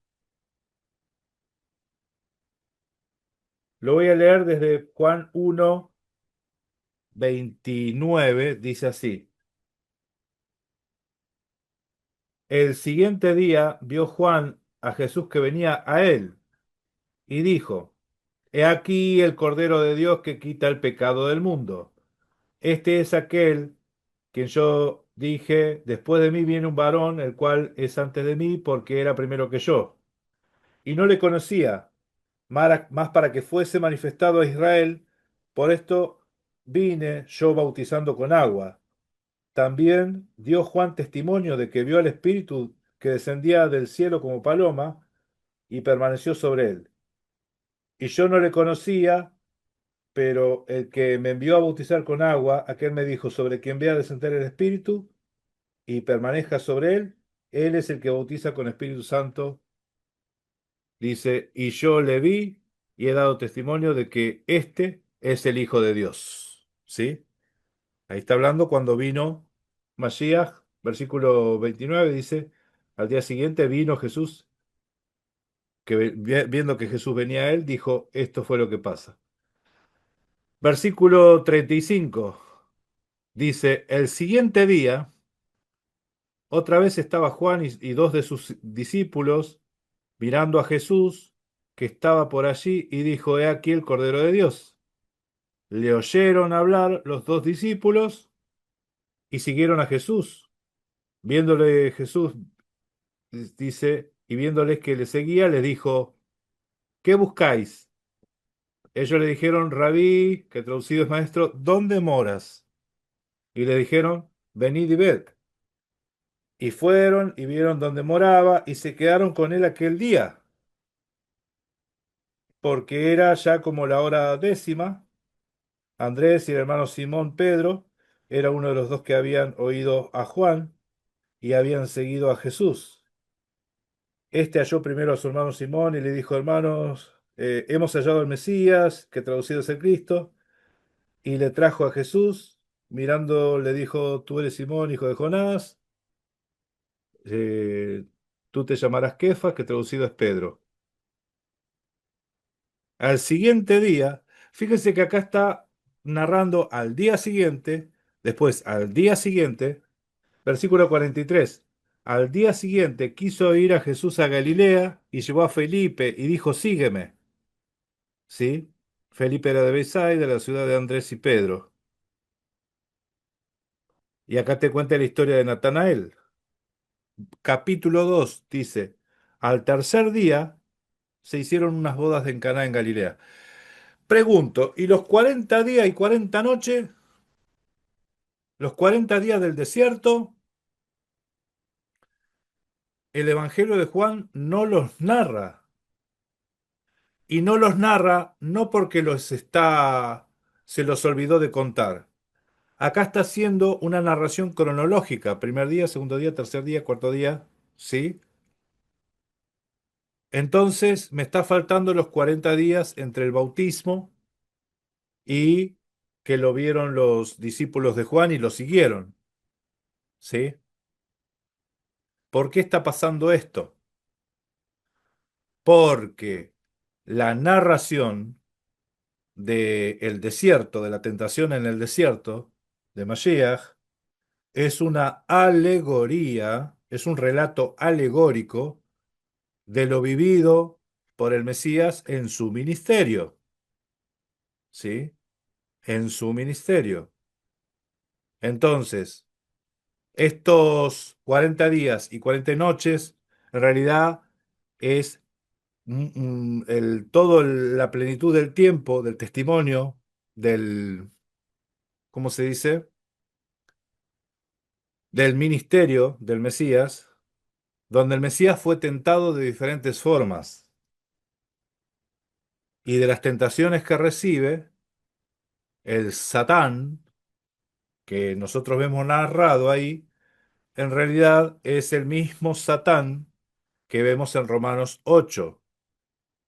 lo voy a leer desde Juan 1:29, dice así. El siguiente día vio Juan a Jesús que venía a él y dijo, He aquí el Cordero de Dios que quita el pecado del mundo. Este es aquel quien yo dije, después de mí viene un varón, el cual es antes de mí porque era primero que yo. Y no le conocía, más para que fuese manifestado a Israel. Por esto vine yo bautizando con agua. También dio Juan testimonio de que vio al Espíritu que descendía del cielo como paloma y permaneció sobre él. Y yo no le conocía, pero el que me envió a bautizar con agua, aquel me dijo, sobre quien vea descender el Espíritu y permanezca sobre él, él es el que bautiza con Espíritu Santo. Dice, y yo le vi y he dado testimonio de que este es el Hijo de Dios. ¿sí? Ahí está hablando cuando vino Mashiach, versículo 29 dice, al día siguiente vino Jesús, que viendo que Jesús venía a él, dijo, esto fue lo que pasa. Versículo 35 dice, el siguiente día, otra vez estaba Juan y dos de sus discípulos mirando a Jesús, que estaba por allí, y dijo, he aquí el Cordero de Dios. Le oyeron hablar los dos discípulos y siguieron a Jesús. Viéndole Jesús, dice, y viéndoles que le seguía, le dijo, ¿qué buscáis? Ellos le dijeron, Rabí, que traducido es maestro, ¿dónde moras? Y le dijeron, venid y ved. Y fueron y vieron dónde moraba y se quedaron con él aquel día, porque era ya como la hora décima. Andrés y el hermano Simón Pedro era uno de los dos que habían oído a Juan y habían seguido a Jesús. Este halló primero a su hermano Simón y le dijo, hermanos, hemos hallado al Mesías, que traducido es el Cristo, y le trajo a Jesús. Mirando, le dijo, tú eres Simón, hijo de Jonás, eh, tú te llamarás Kefas, que traducido es Pedro. Al siguiente día, fíjense que acá está narrando al día siguiente, después al día siguiente, versículo 43. Al día siguiente quiso ir a Jesús a Galilea y llevó a Felipe y dijo, sígueme. ¿Sí? Felipe era de Bethsaida, de la ciudad de Andrés y Pedro. Y acá te cuenta la historia de Natanael. Capítulo 2 dice, al tercer día se hicieron unas bodas en Caná en Galilea. Pregunto, ¿y los 40 días y 40 noches? Los 40 días del desierto, el Evangelio de Juan no los narra. Y no los narra no porque se los olvidó de contar. Acá está haciendo una narración cronológica. Primer día, segundo día, tercer día, cuarto día. ¿Sí? Entonces me está faltando los 40 días entre el bautismo y que lo vieron los discípulos de Juan y lo siguieron. ¿Sí? ¿Por qué está pasando esto? Porque la narración del desierto, de la tentación en el desierto, de Mashiach, es una alegoría, es un relato alegórico de lo vivido por el Mesías en su ministerio, ¿sí? En su ministerio. Entonces, estos 40 días y 40 noches, en realidad es la plenitud del tiempo, del testimonio, del, ¿cómo se dice? Del ministerio del Mesías, donde el Mesías fue tentado de diferentes formas y de las tentaciones que recibe, el Satán, que nosotros vemos narrado ahí, en realidad es el mismo Satán que vemos en Romanos 8,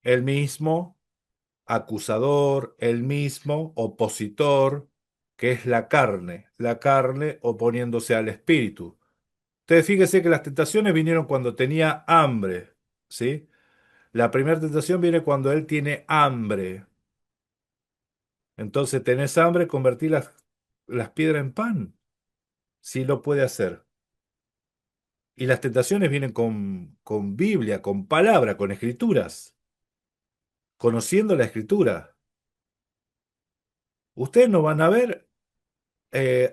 el mismo acusador, el mismo opositor, que es la carne oponiéndose al espíritu. Entonces fíjese que las tentaciones vinieron cuando tenía hambre, ¿sí? La primera tentación viene cuando él tiene hambre. Entonces, tenés hambre, convertí las piedras en pan. Sí lo puede hacer. Y las tentaciones vienen con Biblia, con palabra, con escrituras, conociendo la escritura. Ustedes no van a ver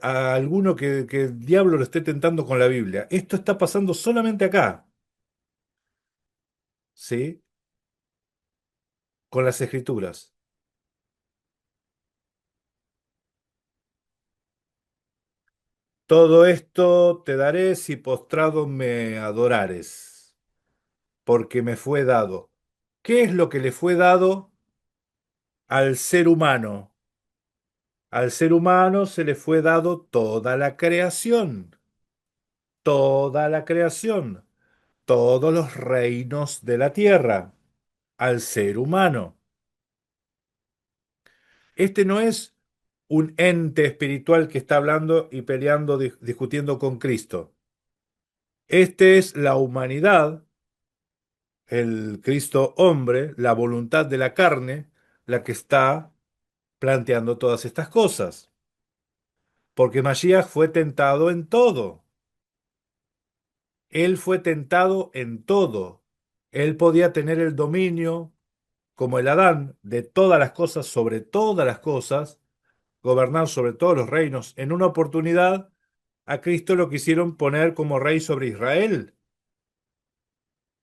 a alguno que el diablo lo esté tentando con la Biblia. Esto está pasando solamente acá, ¿sí? Con las escrituras. Todo esto te daré si postrado me adorares, porque me fue dado. ¿Qué es lo que le fue dado al ser humano? Al ser humano se le fue dado toda la creación, todos los reinos de la tierra, al ser humano. Este no es un ente espiritual que está hablando y peleando, discutiendo con Cristo. Este es la humanidad, el Cristo hombre, la voluntad de la carne, la que está planteando todas estas cosas. Porque Mashiach fue tentado en todo. Él fue tentado en todo. Él podía tener el dominio, como el Adán, de todas las cosas, sobre todas las cosas, gobernar sobre todos los reinos. En una oportunidad, a Cristo lo quisieron poner como rey sobre Israel,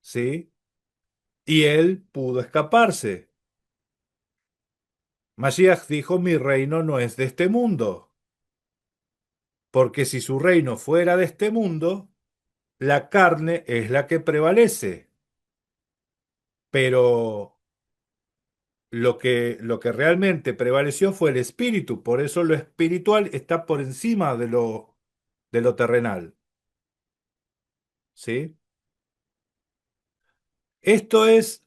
¿sí? Y él pudo escaparse. Mashiach dijo, mi reino no es de este mundo, porque si su reino fuera de este mundo, la carne es la que prevalece. Pero lo que realmente prevaleció fue el espíritu, por eso lo espiritual está por encima de lo terrenal, ¿sí? Esto es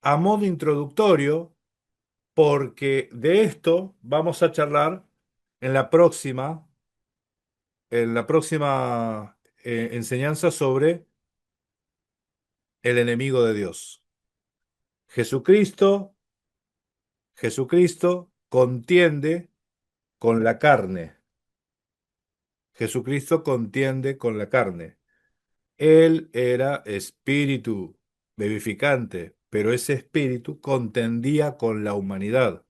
a modo introductorio, porque de esto vamos a charlar en la próxima enseñanza sobre el enemigo de Dios. Jesucristo, Jesucristo contiende con la carne. Jesucristo contiende con la carne. Él era espíritu vivificante, pero ese espíritu contendía con la humanidad.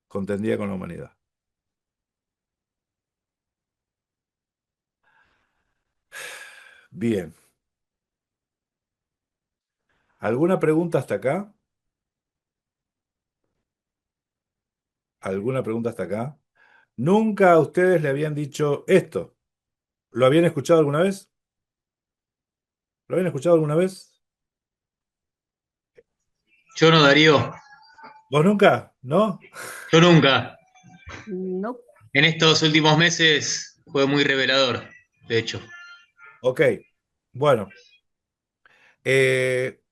Contendía con la humanidad. Bien. ¿Alguna pregunta hasta acá? ¿Alguna pregunta hasta acá? Nunca a ustedes le habían dicho esto. ¿Lo habían escuchado alguna vez? ¿Lo habían escuchado alguna vez? Yo no, Darío, ¿Vos nunca? ¿No? yo nunca. No, En estos últimos meses fue muy revelador, de hecho. Ok. Bueno,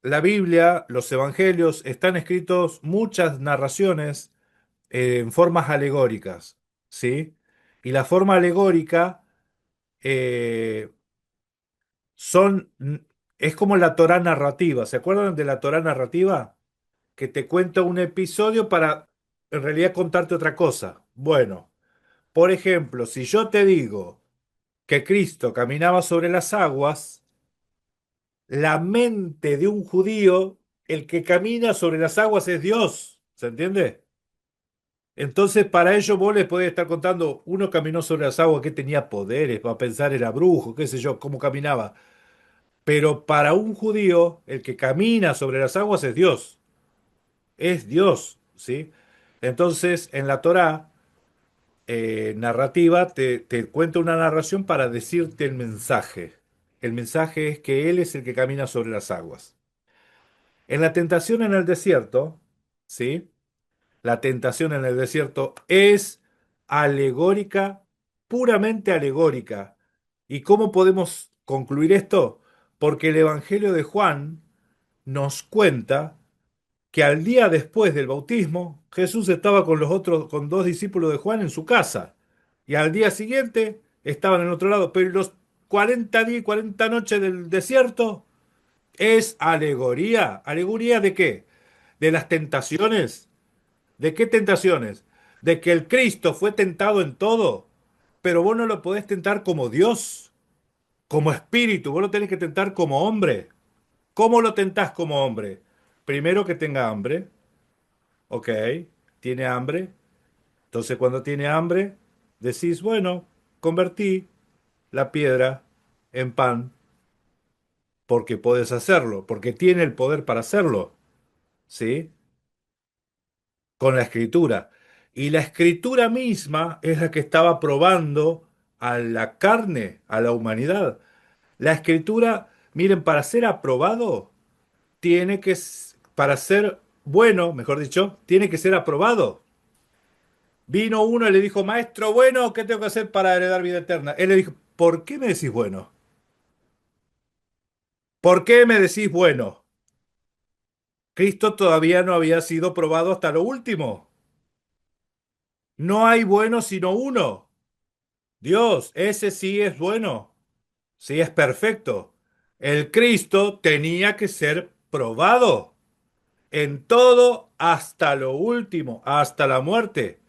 la Biblia, los evangelios, están escritos muchas narraciones en formas alegóricas, ¿sí? Y la forma alegórica eh, son, es como la Torá narrativa. ¿Se acuerdan de la Torá narrativa? Que te cuenta un episodio para en realidad contarte otra cosa. Bueno, por ejemplo, si yo te digo que Cristo caminaba sobre las aguas, la mente de un judío, el que camina sobre las aguas es Dios. ¿Se entiende? Entonces, para ello vos les podés estar contando, uno caminó sobre las aguas, que tenía poderes, va a pensar era brujo, qué sé yo, cómo caminaba. Pero para un judío, el que camina sobre las aguas es Dios, ¿sí? Entonces, en la Torá narrativa te cuenta una narración para decirte el mensaje. El mensaje es que Él es el que camina sobre las aguas. En la tentación en el desierto, ¿sí? La tentación en el desierto es alegórica, puramente alegórica. ¿Y cómo podemos concluir esto? Porque el Evangelio de Juan nos cuenta que al día después del bautismo, Jesús estaba con dos discípulos de Juan en su casa. Y al día siguiente estaban en otro lado. Pero los 40 días y 40 noches del desierto es alegoría. ¿Alegoría de qué? De las tentaciones. ¿De qué tentaciones? De que el Cristo fue tentado en todo, pero vos no lo podés tentar como Dios, como espíritu, vos lo tenés que tentar como hombre. ¿Cómo lo tentás como hombre? Primero que tenga hambre, ok, tiene hambre, entonces cuando tiene hambre, decís, bueno, convertí la piedra en pan, porque podés hacerlo, porque tiene el poder para hacerlo, ¿sí? Con la escritura. Y la escritura misma es la que estaba probando a la carne, a la humanidad. La escritura, miren, para ser aprobado, para ser bueno, mejor dicho, tiene que ser aprobado. Vino uno y le dijo, maestro bueno, ¿qué tengo que hacer para heredar vida eterna? Él le dijo, ¿por qué me decís bueno? ¿Por qué me decís bueno? Cristo todavía no había sido probado hasta lo último. No hay bueno sino uno. Dios, ese sí es bueno, sí es perfecto. El Cristo tenía que ser probado en todo hasta lo último, hasta la muerte.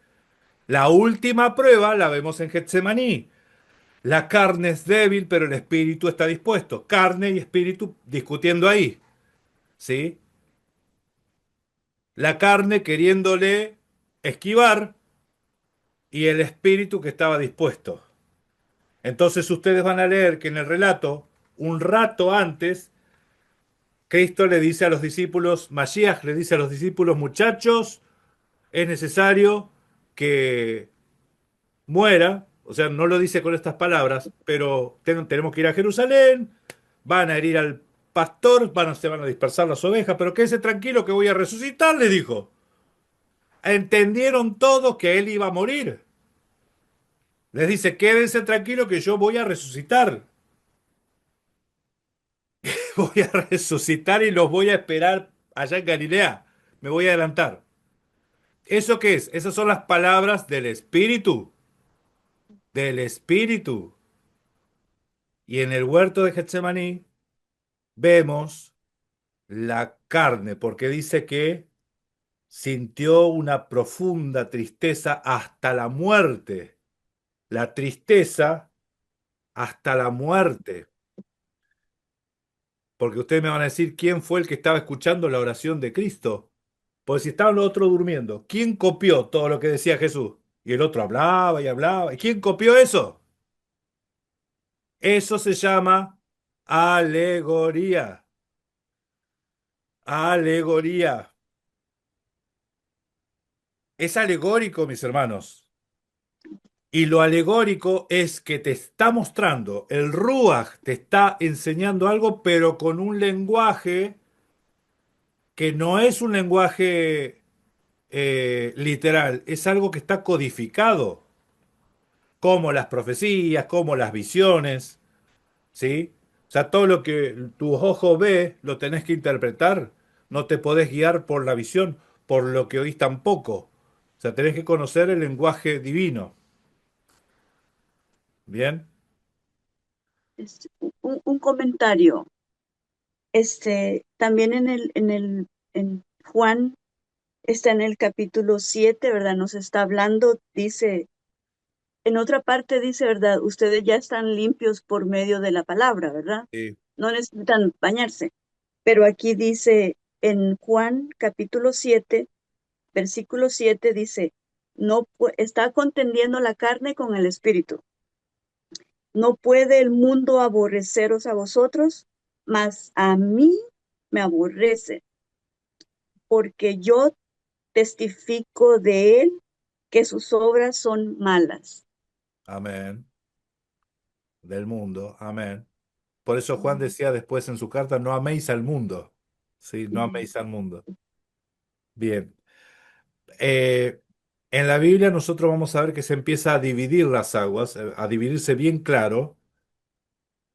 La última prueba la vemos en Getsemaní. La carne es débil, pero el espíritu está dispuesto. Carne y espíritu discutiendo ahí, ¿sí? La carne queriéndole esquivar y el espíritu que estaba dispuesto. Entonces ustedes van a leer que en el relato, un rato antes, Cristo le dice a los discípulos, Mashiach le dice a los discípulos, muchachos, es necesario que muera, o sea, no lo dice con estas palabras, pero tenemos que ir a Jerusalén, van a herir al pastor, se van a dispersar las ovejas, pero quédense tranquilo que voy a resucitar, le dijo. Entendieron todos que él iba a morir. Les dice, quédense tranquilos que yo voy a resucitar. Voy a resucitar y los voy a esperar allá en Galilea. Me voy a adelantar. ¿Eso qué es? Esas son las palabras del Espíritu. Del Espíritu. Y en el huerto de Getsemaní vemos la carne, porque dice que sintió una profunda tristeza hasta la muerte. La tristeza hasta la muerte. Porque ustedes me van a decir quién fue el que estaba escuchando la oración de Cristo. Pues si estaban los otros durmiendo, ¿quién copió todo lo que decía Jesús? Y el otro hablaba y hablaba. ¿Y quién copió eso? Eso se llama alegoría. Alegoría. Es alegórico, mis hermanos. Y lo alegórico es que te está mostrando, el Ruach te está enseñando algo, pero con un lenguaje que no es un lenguaje literal, es algo que está codificado, como las profecías, como las visiones, ¿sí? O sea, todo lo que tu ojo ve lo tenés que interpretar, no te podés guiar por la visión, por lo que oís tampoco. O sea, tenés que conocer el lenguaje divino. ¿Bien? Un comentario. También en Juan está en el capítulo 7, ¿verdad? Nos está hablando, dice, en otra parte dice, ¿verdad? Ustedes ya están limpios por medio de la palabra, ¿verdad? Sí. No necesitan bañarse. Pero aquí dice, en Juan capítulo 7, versículo 7 dice, no está contendiendo la carne con el espíritu. No puede el mundo aborreceros a vosotros, mas a mí me aborrece, porque yo testifico de él que sus obras son malas. Amén. Del mundo. Amén. Por eso Juan decía después en su carta, no améis al mundo. Sí, no Ujú. améis al mundo. Bien. Eh, en la Biblia nosotros vamos a ver que se empieza a dividir las aguas, a dividirse bien claro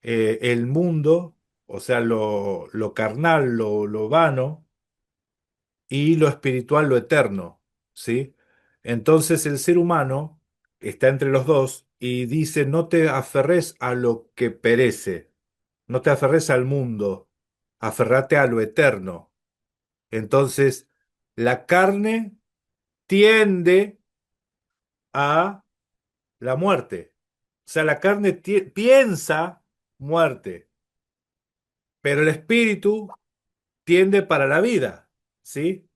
el mundo, o sea, lo carnal, lo vano, y lo espiritual, lo eterno, ¿sí? Entonces el ser humano está entre los dos y dice, no te aferres a lo que perece, no te aferres al mundo, aferrate a lo eterno. Entonces, la carne tiende a la muerte. O sea, la carne piensa muerte, pero el espíritu tiende para la vida, ¿sí?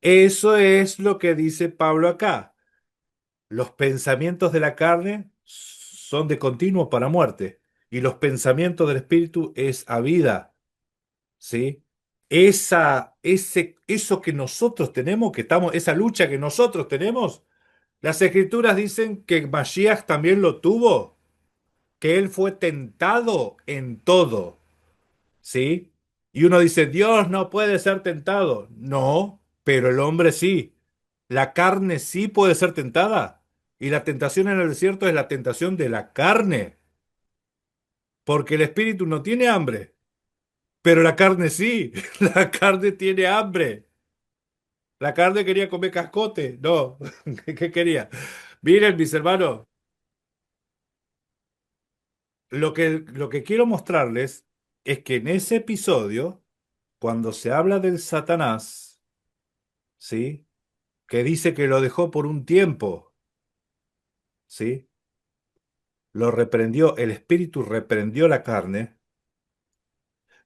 Eso es lo que dice Pablo acá. Los pensamientos de la carne son de continuo para muerte y los pensamientos del espíritu es a vida, ¿sí? Eso que nosotros tenemos, que estamos, esa lucha que nosotros tenemos, las escrituras dicen que Mashiach también lo tuvo, que él fue tentado en todo, ¿sí? Y uno dice, Dios no puede ser tentado. No, pero el hombre sí. La carne sí puede ser tentada. Y la tentación en el desierto es la tentación de la carne, porque el espíritu no tiene hambre. Pero la carne sí, la carne tiene hambre. La carne quería comer cascote. No, ¿qué quería? Miren, mis hermanos, lo que quiero mostrarles es que en ese episodio, cuando se habla del Satanás, ¿sí? Que dice que lo dejó por un tiempo, ¿sí? Lo reprendió, el espíritu reprendió la carne,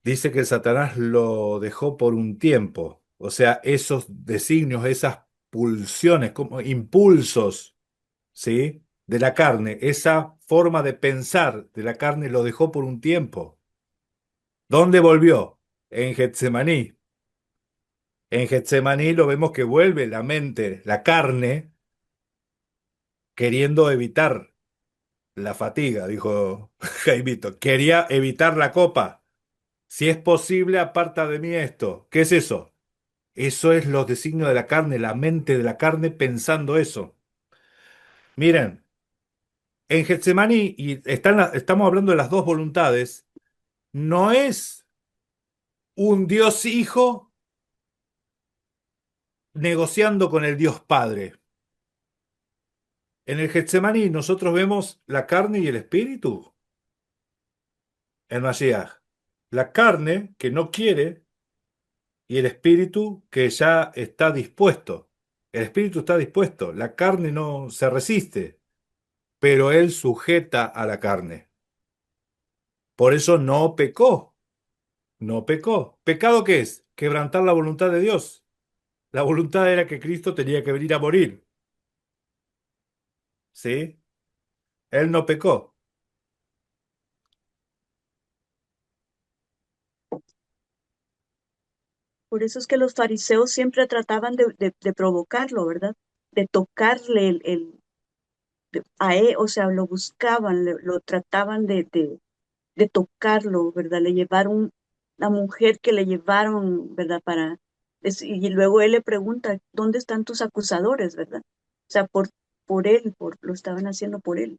dice que Satanás lo dejó por un tiempo. O sea, esos designios, esas pulsiones, como impulsos, ¿sí? De la carne, esa forma de pensar de la carne lo dejó por un tiempo. ¿Dónde volvió? En Getsemaní. En Getsemaní lo vemos que vuelve la mente, la carne, queriendo evitar la fatiga, dijo Jaimito. Quería evitar la copa. Si es posible, aparta de mí esto. ¿Qué es eso? Eso es los designios de la carne, la mente de la carne pensando eso. Miren, en Getsemaní, y estamos hablando de las dos voluntades, no es un Dios Hijo negociando con el Dios Padre. En el Getsemaní nosotros vemos la carne y el espíritu en Mashiach. La carne que no quiere y el espíritu que ya está dispuesto. El espíritu está dispuesto, la carne no se resiste, pero él sujeta a la carne. Por eso no pecó, no pecó. ¿Pecado qué es? Quebrantar la voluntad de Dios. La voluntad era que Cristo tenía que venir a morir, ¿sí? Él no pecó. Por eso es que los fariseos siempre trataban de provocarlo, ¿verdad? De tocarle a él, o sea, lo buscaban, lo trataban de tocarlo, ¿verdad? Le llevaron, la mujer que le llevaron, ¿verdad? Y luego él le pregunta, ¿dónde están tus acusadores, ¿verdad? O sea, por él, lo estaban haciendo por él.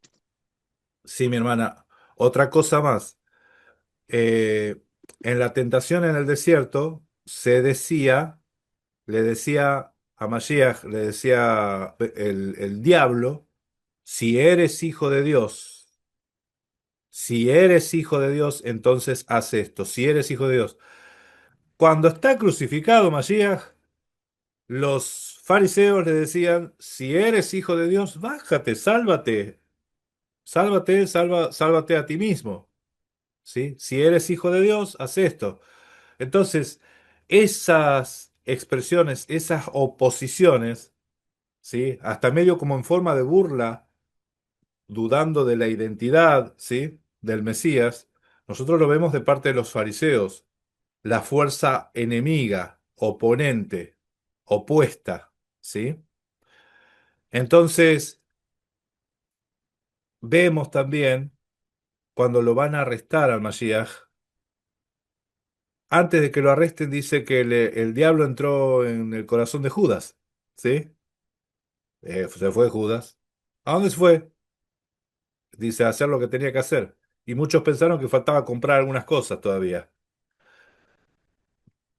Sí, mi hermana. Otra cosa más. Eh, en la tentación en el desierto se decía, le decía a Mashiach, le decía el diablo, si eres hijo de Dios, si eres hijo de Dios, entonces haz esto, si eres hijo de Dios. Cuando está crucificado Mashiach, los fariseos le decían, si eres hijo de Dios, bájate, sálvate, sálvate, sálvate a ti mismo, ¿sí? Si eres hijo de Dios, haz esto. Entonces, esas expresiones, esas oposiciones, ¿sí? Hasta medio como en forma de burla, dudando de la identidad, ¿sí? Del Mesías, nosotros lo vemos de parte de los fariseos, la fuerza enemiga, oponente, opuesta, ¿sí? Entonces, vemos también cuando lo van a arrestar al Mashiach, antes de que lo arresten, dice que el diablo entró en el corazón de Judas, ¿sí? Se fue Judas. ¿A dónde se fue? Dice, a hacer lo que tenía que hacer. Y muchos pensaron que faltaba comprar algunas cosas todavía.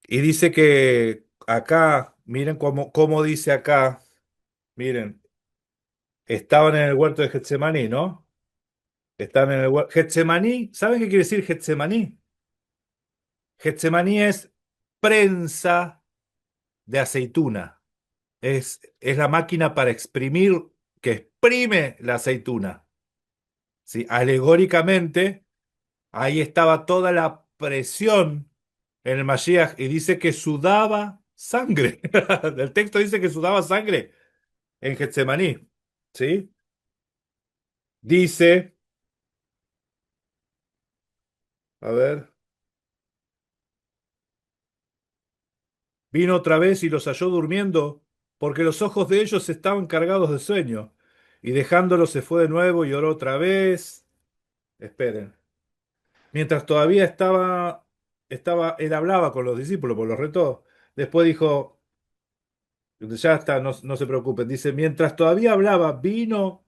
Y dice que acá, miren cómo dice acá, miren, estaban en el huerto de Getsemaní, ¿no? Estaban en el huerto. Getsemaní, ¿saben qué quiere decir Getsemaní? Getsemaní es prensa de aceituna. Es la máquina para exprimir, que exprime la aceituna. ¿Sí? Alegóricamente, ahí estaba toda la presión en el Mashiach y dice que sudaba sangre. El texto dice que sudaba sangre en Getsemaní. ¿Sí? Dice, a ver, vino otra vez y los halló durmiendo, porque los ojos de ellos estaban cargados de sueño. Y dejándolos se fue de nuevo y oró otra vez. Esperen. Mientras todavía él hablaba con los discípulos, por los retó. Después dijo, ya está, no se preocupen. Dice, mientras todavía hablaba, vino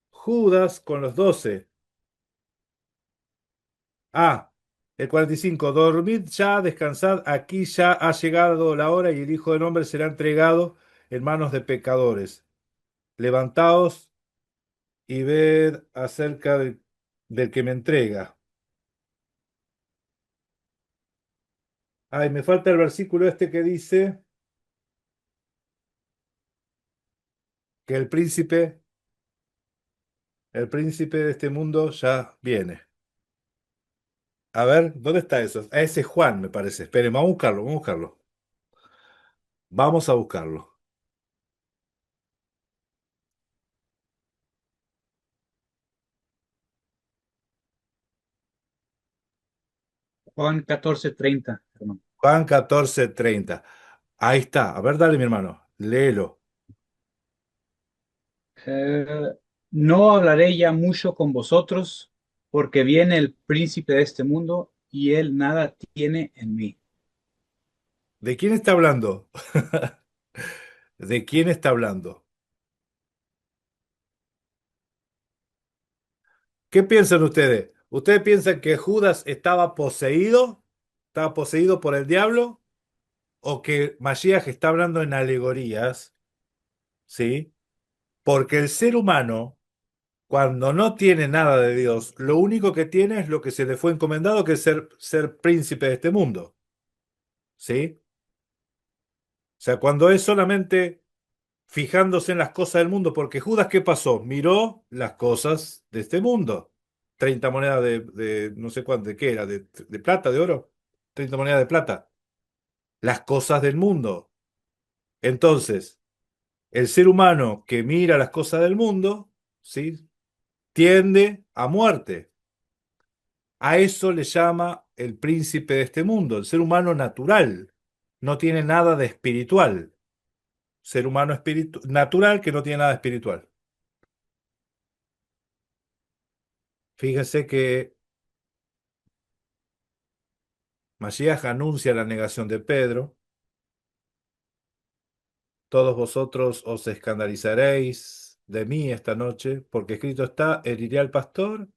Judas con los 12. Ah, El 45, dormid ya, descansad, aquí ya ha llegado la hora y el Hijo del Hombre será entregado en manos de pecadores. Levantaos y ved acerca del que me entrega. Ay, me falta el versículo este que dice que el príncipe de este mundo ya viene. A ver, ¿dónde está eso? Ese es Juan, me parece. Esperen, vamos a buscarlo, vamos a buscarlo. Vamos a buscarlo. Juan 14:30, hermano. Juan 14:30. Ahí está. A ver, dale, mi hermano. Léelo. Eh, no hablaré ya mucho con vosotros, porque viene el príncipe de este mundo y él nada tiene en mí. ¿De quién está hablando? ¿De quién está hablando? ¿Qué piensan ustedes? ¿Ustedes piensan que Judas estaba poseído? ¿Estaba poseído por el diablo? ¿O que Mashiach está hablando en alegorías? ¿Sí? Porque el ser humano, cuando no tiene nada de Dios, lo único que tiene es lo que se le fue encomendado, que es ser príncipe de este mundo. ¿Sí? O sea, cuando es solamente fijándose en las cosas del mundo, porque Judas, ¿qué pasó? Miró las cosas de este mundo. 30 monedas de no sé cuánto, ¿de qué era? ¿De plata, de oro? 30 monedas de plata. Las cosas del mundo. Entonces, el ser humano que mira las cosas del mundo, ¿sí? Tiende a muerte. A eso le llama el príncipe de este mundo, el ser humano natural. No tiene nada de espiritual. Ser humano natural que no tiene nada espiritual. Fíjense que Mashiach anuncia la negación de Pedro. Todos vosotros os escandalizaréis de mí esta noche, porque escrito está, heriré al pastor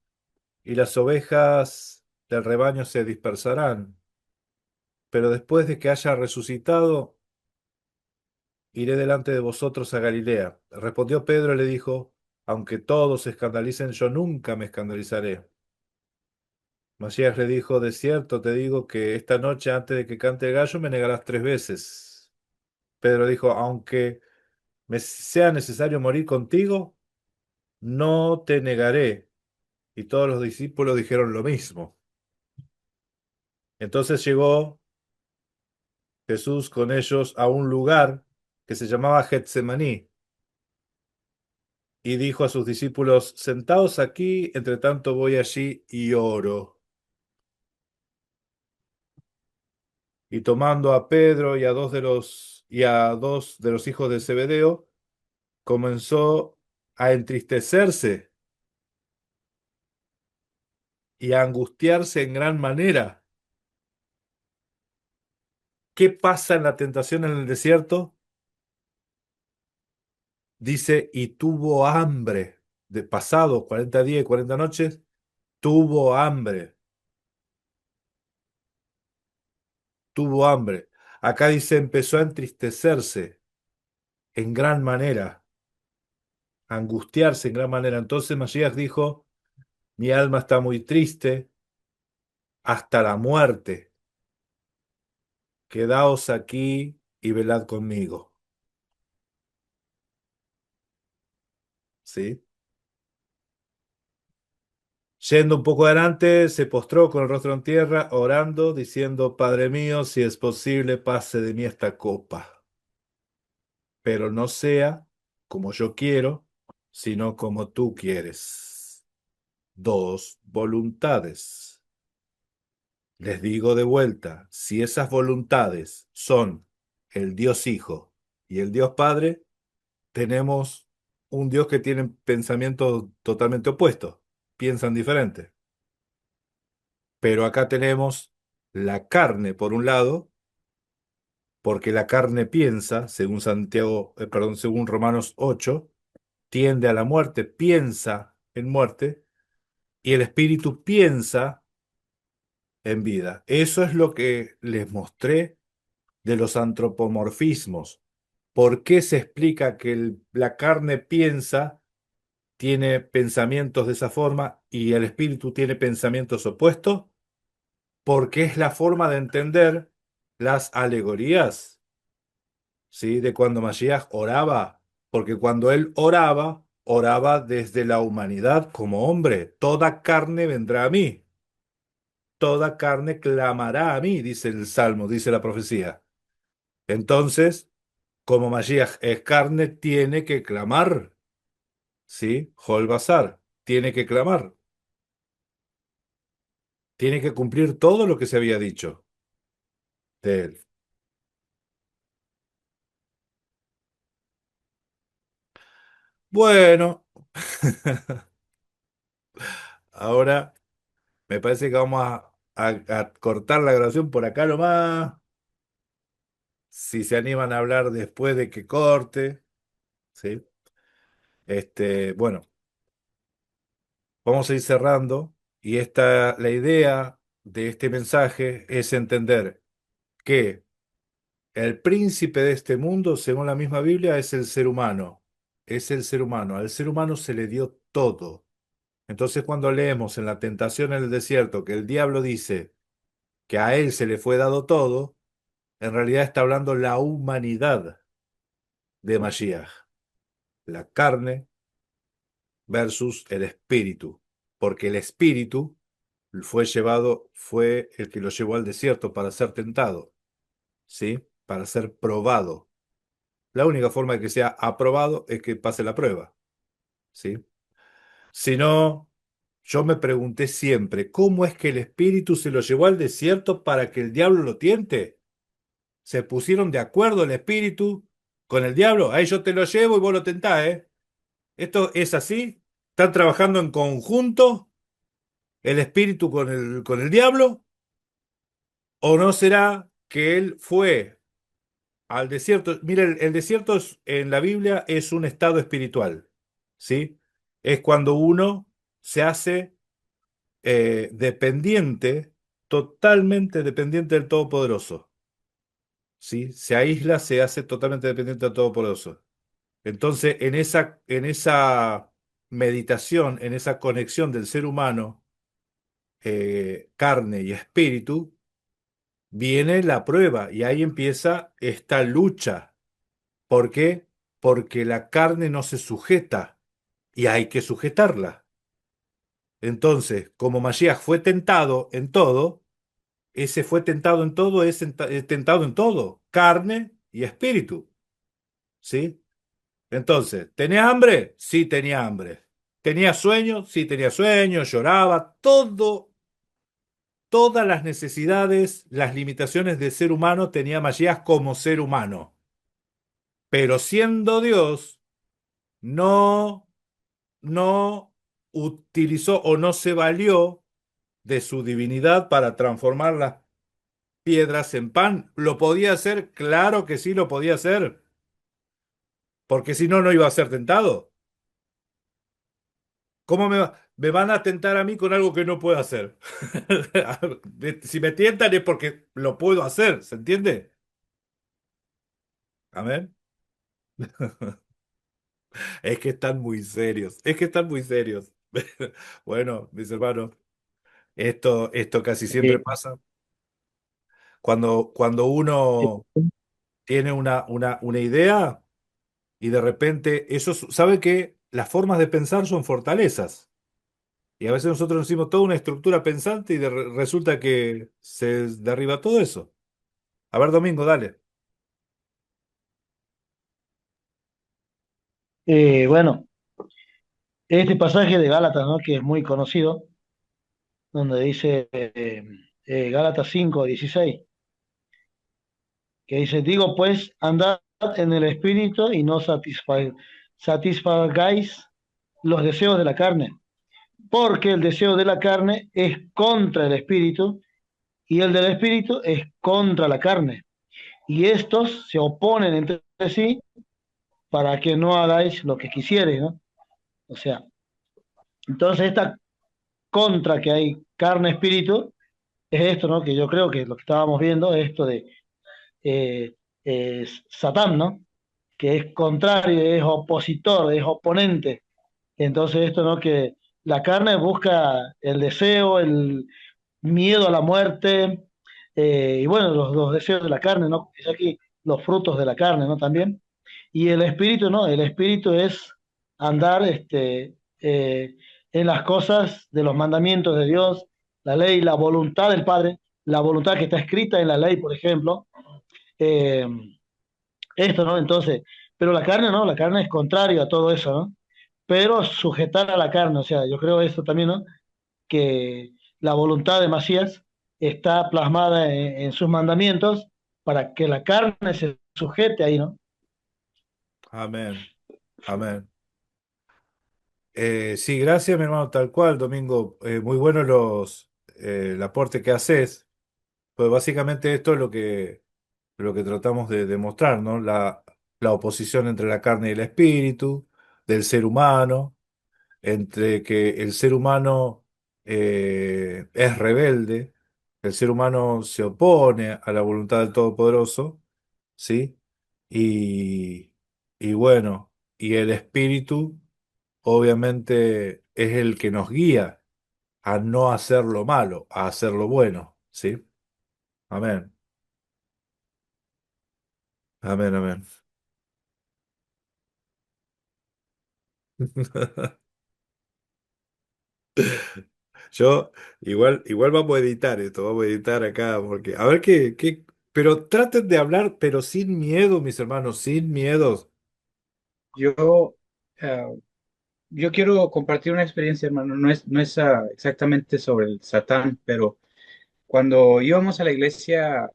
y las ovejas del rebaño se dispersarán. Pero después de que haya resucitado, iré delante de vosotros a Galilea. Respondió Pedro y le dijo, aunque todos se escandalicen, yo nunca me escandalizaré. Mashiach le dijo, de cierto te digo que esta noche antes de que cante el gallo me negarás 3 veces. Pedro dijo, aunque me sea necesario morir contigo, no te negaré. Y todos los discípulos dijeron lo mismo. Entonces llegó Jesús con ellos a un lugar que se llamaba Getsemaní y dijo a sus discípulos, sentaos aquí, entre tanto voy allí y oro. Y tomando a Pedro y a dos de los hijos de Zebedeo, comenzó a entristecerse y a angustiarse en gran manera. ¿Qué pasa en la tentación en el desierto? Dice, y tuvo hambre. De pasado 40 días y 40 noches, tuvo hambre. Tuvo hambre. Acá dice, empezó a entristecerse en gran manera, a angustiarse en gran manera. Entonces Mashiach dijo, mi alma está muy triste hasta la muerte. Quedaos aquí y velad conmigo. ¿Sí? Yendo un poco adelante, se postró con el rostro en tierra, orando, diciendo, Padre mío, si es posible, pase de mí esta copa, pero no sea como yo quiero, sino como tú quieres. Dos voluntades. Les digo de vuelta, si esas voluntades son el Dios Hijo y el Dios Padre, tenemos un Dios que tiene pensamientos totalmente opuestos, piensan diferente. Pero acá tenemos la carne por un lado, porque la carne piensa, según según Romanos 8, tiende a la muerte, piensa en muerte, y el espíritu piensa en vida. Eso es lo que les mostré de los antropomorfismos. ¿Por qué se explica que la carne piensa, tiene pensamientos de esa forma y el espíritu tiene pensamientos opuestos? Porque es la forma de entender las alegorías, ¿sí? De cuando Mashiach oraba, porque cuando él oraba, oraba desde la humanidad como hombre. Toda carne vendrá a mí, toda carne clamará a mí, dice el Salmo, dice la profecía. Entonces, como Mashiach es carne, tiene que clamar, ¿sí? Jol Basar, tiene que clamar, tiene que cumplir todo lo que se había dicho de él. Bueno, ahora me parece que vamos a cortar la grabación por acá nomás. Si se animan a hablar después de que corte, ¿sí? Bueno, vamos a ir cerrando. Y la idea de este mensaje es entender que el príncipe de este mundo, según la misma Biblia, es el ser humano. Es el ser humano. Al ser humano se le dio todo. Entonces, cuando leemos en la tentación en el desierto que el diablo dice que a él se le fue dado todo, en realidad está hablando la humanidad de Mashiach, la carne versus el espíritu, porque el espíritu fue el que lo llevó al desierto para ser tentado, ¿sí? Para ser probado. La única forma de que sea aprobado es que pase la prueba, ¿sí? Si no, yo me pregunté siempre, ¿cómo es que el espíritu se lo llevó al desierto para que el diablo lo tiente? ¿Se pusieron de acuerdo el espíritu con el diablo? Ahí yo te lo llevo y vos lo tentás, ¿eh? ¿Esto es así? ¿Están trabajando en conjunto el espíritu con el diablo? ¿O no será que él fue al desierto? Mira, el desierto en la Biblia es un estado espiritual, ¿sí? Es cuando uno se hace dependiente, totalmente dependiente del Todopoderoso, ¿sí? Se aísla, se hace totalmente dependiente del Todopoderoso. Entonces, en esa meditación, en esa conexión del ser humano, carne y espíritu, viene la prueba y ahí empieza esta lucha. ¿Por qué? Porque la carne no se sujeta y hay que sujetarla. Entonces, como Mashiach fue tentado en todo, ese fue tentado en todo, es tentado en todo, carne y espíritu, ¿sí? Entonces, ¿tenía hambre? Sí, tenía hambre. ¿Tenía sueño? Sí, tenía sueño, lloraba, todas las necesidades, las limitaciones del ser humano tenía Mashiach como ser humano. Pero siendo Dios, no, no utilizó o no se valió de su divinidad para transformar las piedras en pan. ¿Lo podía hacer? Claro que sí lo podía hacer, porque si no, no iba a ser tentado. ¿Cómo me van a tentar a mí con algo que no puedo hacer? Si me tientan es porque lo puedo hacer, ¿se entiende? Amén. Es que están muy serios, es que están muy serios. Bueno, mis hermanos, esto casi siempre Eh, pasa cuando uno tiene una idea y de repente ¿sabe que las formas de pensar son fortalezas? Y a veces nosotros nos hicimos toda una estructura pensante y resulta que se derriba todo eso. A ver, Domingo, dale. bueno, este pasaje de Gálatas, ¿no? Que es muy conocido, donde dice Gálatas 5:16, que dice, digo pues, andad en el espíritu y no satisfagáis los deseos de la carne, porque el deseo de la carne es contra el espíritu y el del espíritu es contra la carne. Y estos se oponen entre sí para que no hagáis lo que quisierais, ¿no? O sea, entonces esta contra que hay carne-espíritu es esto, ¿no? Que yo creo que lo que estábamos viendo es esto de Satán, ¿no? Que es contrario, es opositor, es oponente. Entonces esto, ¿no? Que la carne busca el deseo, el miedo a la muerte, y bueno, los deseos de la carne, ¿no? Es aquí los frutos de la carne, ¿no? También. Y el espíritu, ¿no? El espíritu es andar en las cosas de los mandamientos de Dios, la ley, la voluntad del Padre, la voluntad que está escrita en la ley, por ejemplo. Eh, Esto, ¿no? Entonces, pero la carne, ¿no? La carne es contrario a todo eso, ¿no? Pero sujetar a la carne, o sea, yo creo eso también, ¿no? Que la voluntad de Masías está plasmada en sus mandamientos para que la carne se sujete ahí, ¿no? Amén. Amén. Sí, gracias, mi hermano, tal cual, Domingo. Muy bueno el aporte que haces. Pues básicamente esto es lo que tratamos de demostrar, ¿no? La oposición entre la carne y el espíritu, del ser humano, entre que el ser humano es rebelde, el ser humano se opone a la voluntad del Todopoderoso, ¿sí? Y, y bueno, y el espíritu obviamente es el que nos guía a no hacer lo malo, a hacer lo bueno, ¿sí? Amén, amén, amén. Yo, igual vamos a editar esto, vamos a editar acá, porque, a ver pero traten de hablar, pero sin miedo, mis hermanos, sin miedos. Yo, eh, yo quiero compartir una experiencia, hermano. No es exactamente sobre el Satán, pero cuando íbamos a la iglesia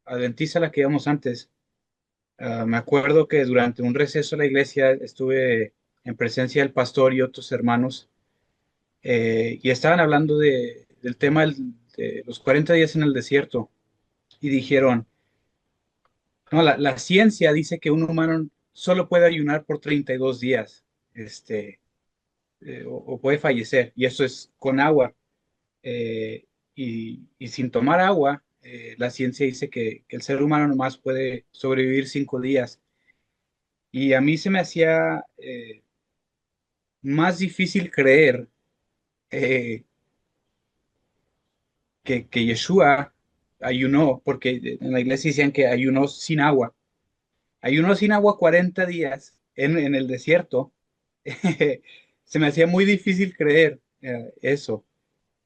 adventista a la que íbamos antes, me acuerdo que durante un receso de la iglesia estuve en presencia del pastor y otros hermanos, y estaban hablando del tema de los 40 días en el desierto, y dijeron, no, la ciencia dice que un humano solo puede ayunar por 32 días, este, o puede fallecer, y eso es con agua. Y sin tomar agua, la ciencia dice que el ser humano nomás puede sobrevivir 5 días. Y a mí se me hacía más difícil creer eh, que Yeshua ayunó, porque en la iglesia decían que ayunó sin agua. Ayunó sin agua 40 días en el desierto. Se me hacía muy difícil creer eso.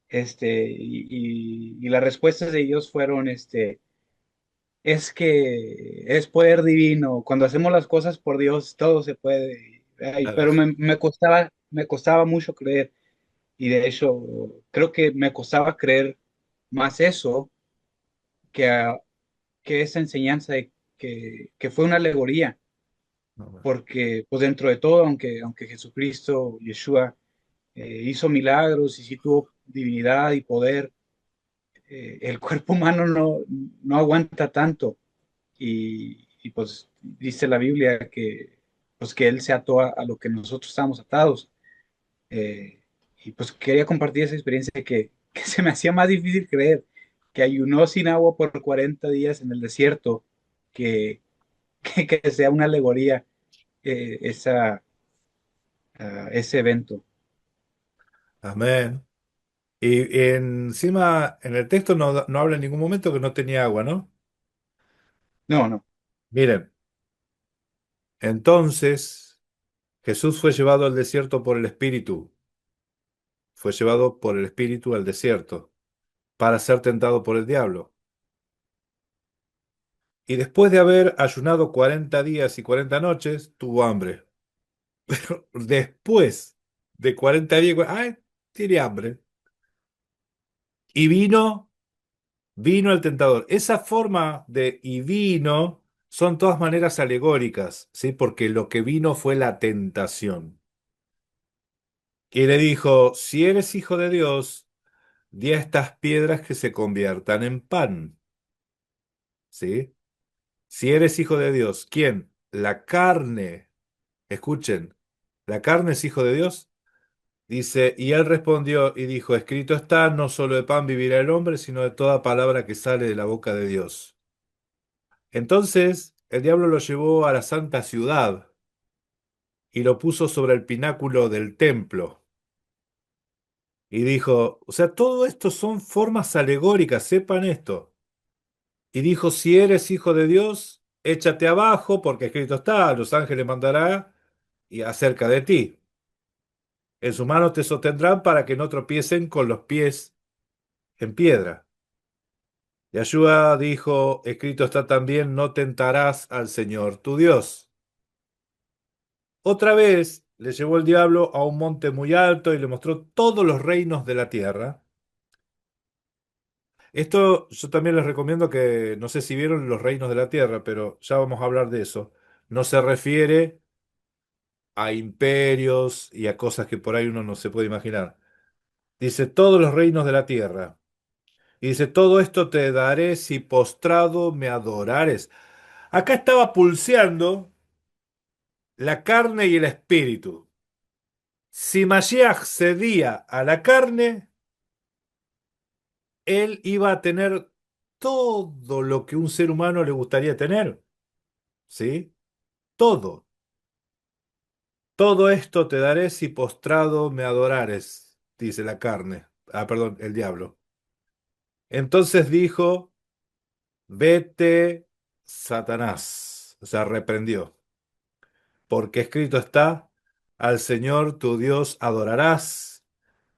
Y las respuestas de ellos fueron, es que es poder divino. Cuando hacemos las cosas por Dios, todo se puede. Ay, pero me costaba mucho creer. Y de hecho, creo que me costaba creer más eso que, que esa enseñanza de que fue una alegoría. Amén. Porque pues dentro de todo, aunque Jesucristo, Yeshua, hizo milagros y sí tuvo divinidad y poder, el cuerpo humano no aguanta tanto. Pues dice la Biblia pues que Él se ató a lo que nosotros estamos atados. Eh, y pues quería compartir esa experiencia que se me hacía más difícil creer que ayunó sin agua por 40 días en el desierto, que, que sea una alegoría ese evento. Amén. Y encima, en el texto no habla en ningún momento que no tenía agua, ¿no? No, no. Miren, entonces Jesús fue llevado al desierto por el Espíritu, fue llevado por el Espíritu al desierto para ser tentado por el diablo. Y después de haber ayunado 40 días y 40 noches, tuvo hambre. Después de 40 días, ¡ay! Tiene hambre. Y vino el tentador. Esa forma de y vino son todas maneras alegóricas, ¿sí? Porque lo que vino fue la tentación. Y le dijo, si eres hijo de Dios, di a estas piedras que se conviertan en pan, ¿sí? Si eres hijo de Dios, ¿quién? La carne. Escuchen, la carne es hijo de Dios. Dice, y él respondió y dijo, escrito está, no solo de pan vivirá el hombre, sino de toda palabra que sale de la boca de Dios. Entonces el diablo lo llevó a la santa ciudad y lo puso sobre el pináculo del templo. Y dijo, o sea, todo esto son formas alegóricas, sepan esto. Y dijo, si eres hijo de Dios, échate abajo, porque escrito está, los ángeles mandará y acerca de ti. En sus manos te sostendrán para que no tropiecen con los pies en piedra. Y Yahshua dijo, escrito está también, no tentarás al Señor tu Dios. Otra vez le llevó el diablo a un monte muy alto y le mostró todos los reinos de la tierra. Esto yo también les recomiendo que, no sé si vieron los reinos de la tierra, pero ya vamos a hablar de eso. No se refiere a imperios y a cosas que por ahí uno no se puede imaginar. Dice todos los reinos de la tierra. Y dice, todo esto te daré si postrado me adorares. Acá estaba pulseando la carne y el espíritu. Si Mashiach cedía a la carne, él iba a tener todo lo que un ser humano le gustaría tener. ¿Sí? Todo. Todo esto te daré si postrado me adorares, dice la carne. Ah, perdón, el diablo. Entonces dijo, vete, Satanás. O sea, reprendió. Porque escrito está, al Señor tu Dios adorarás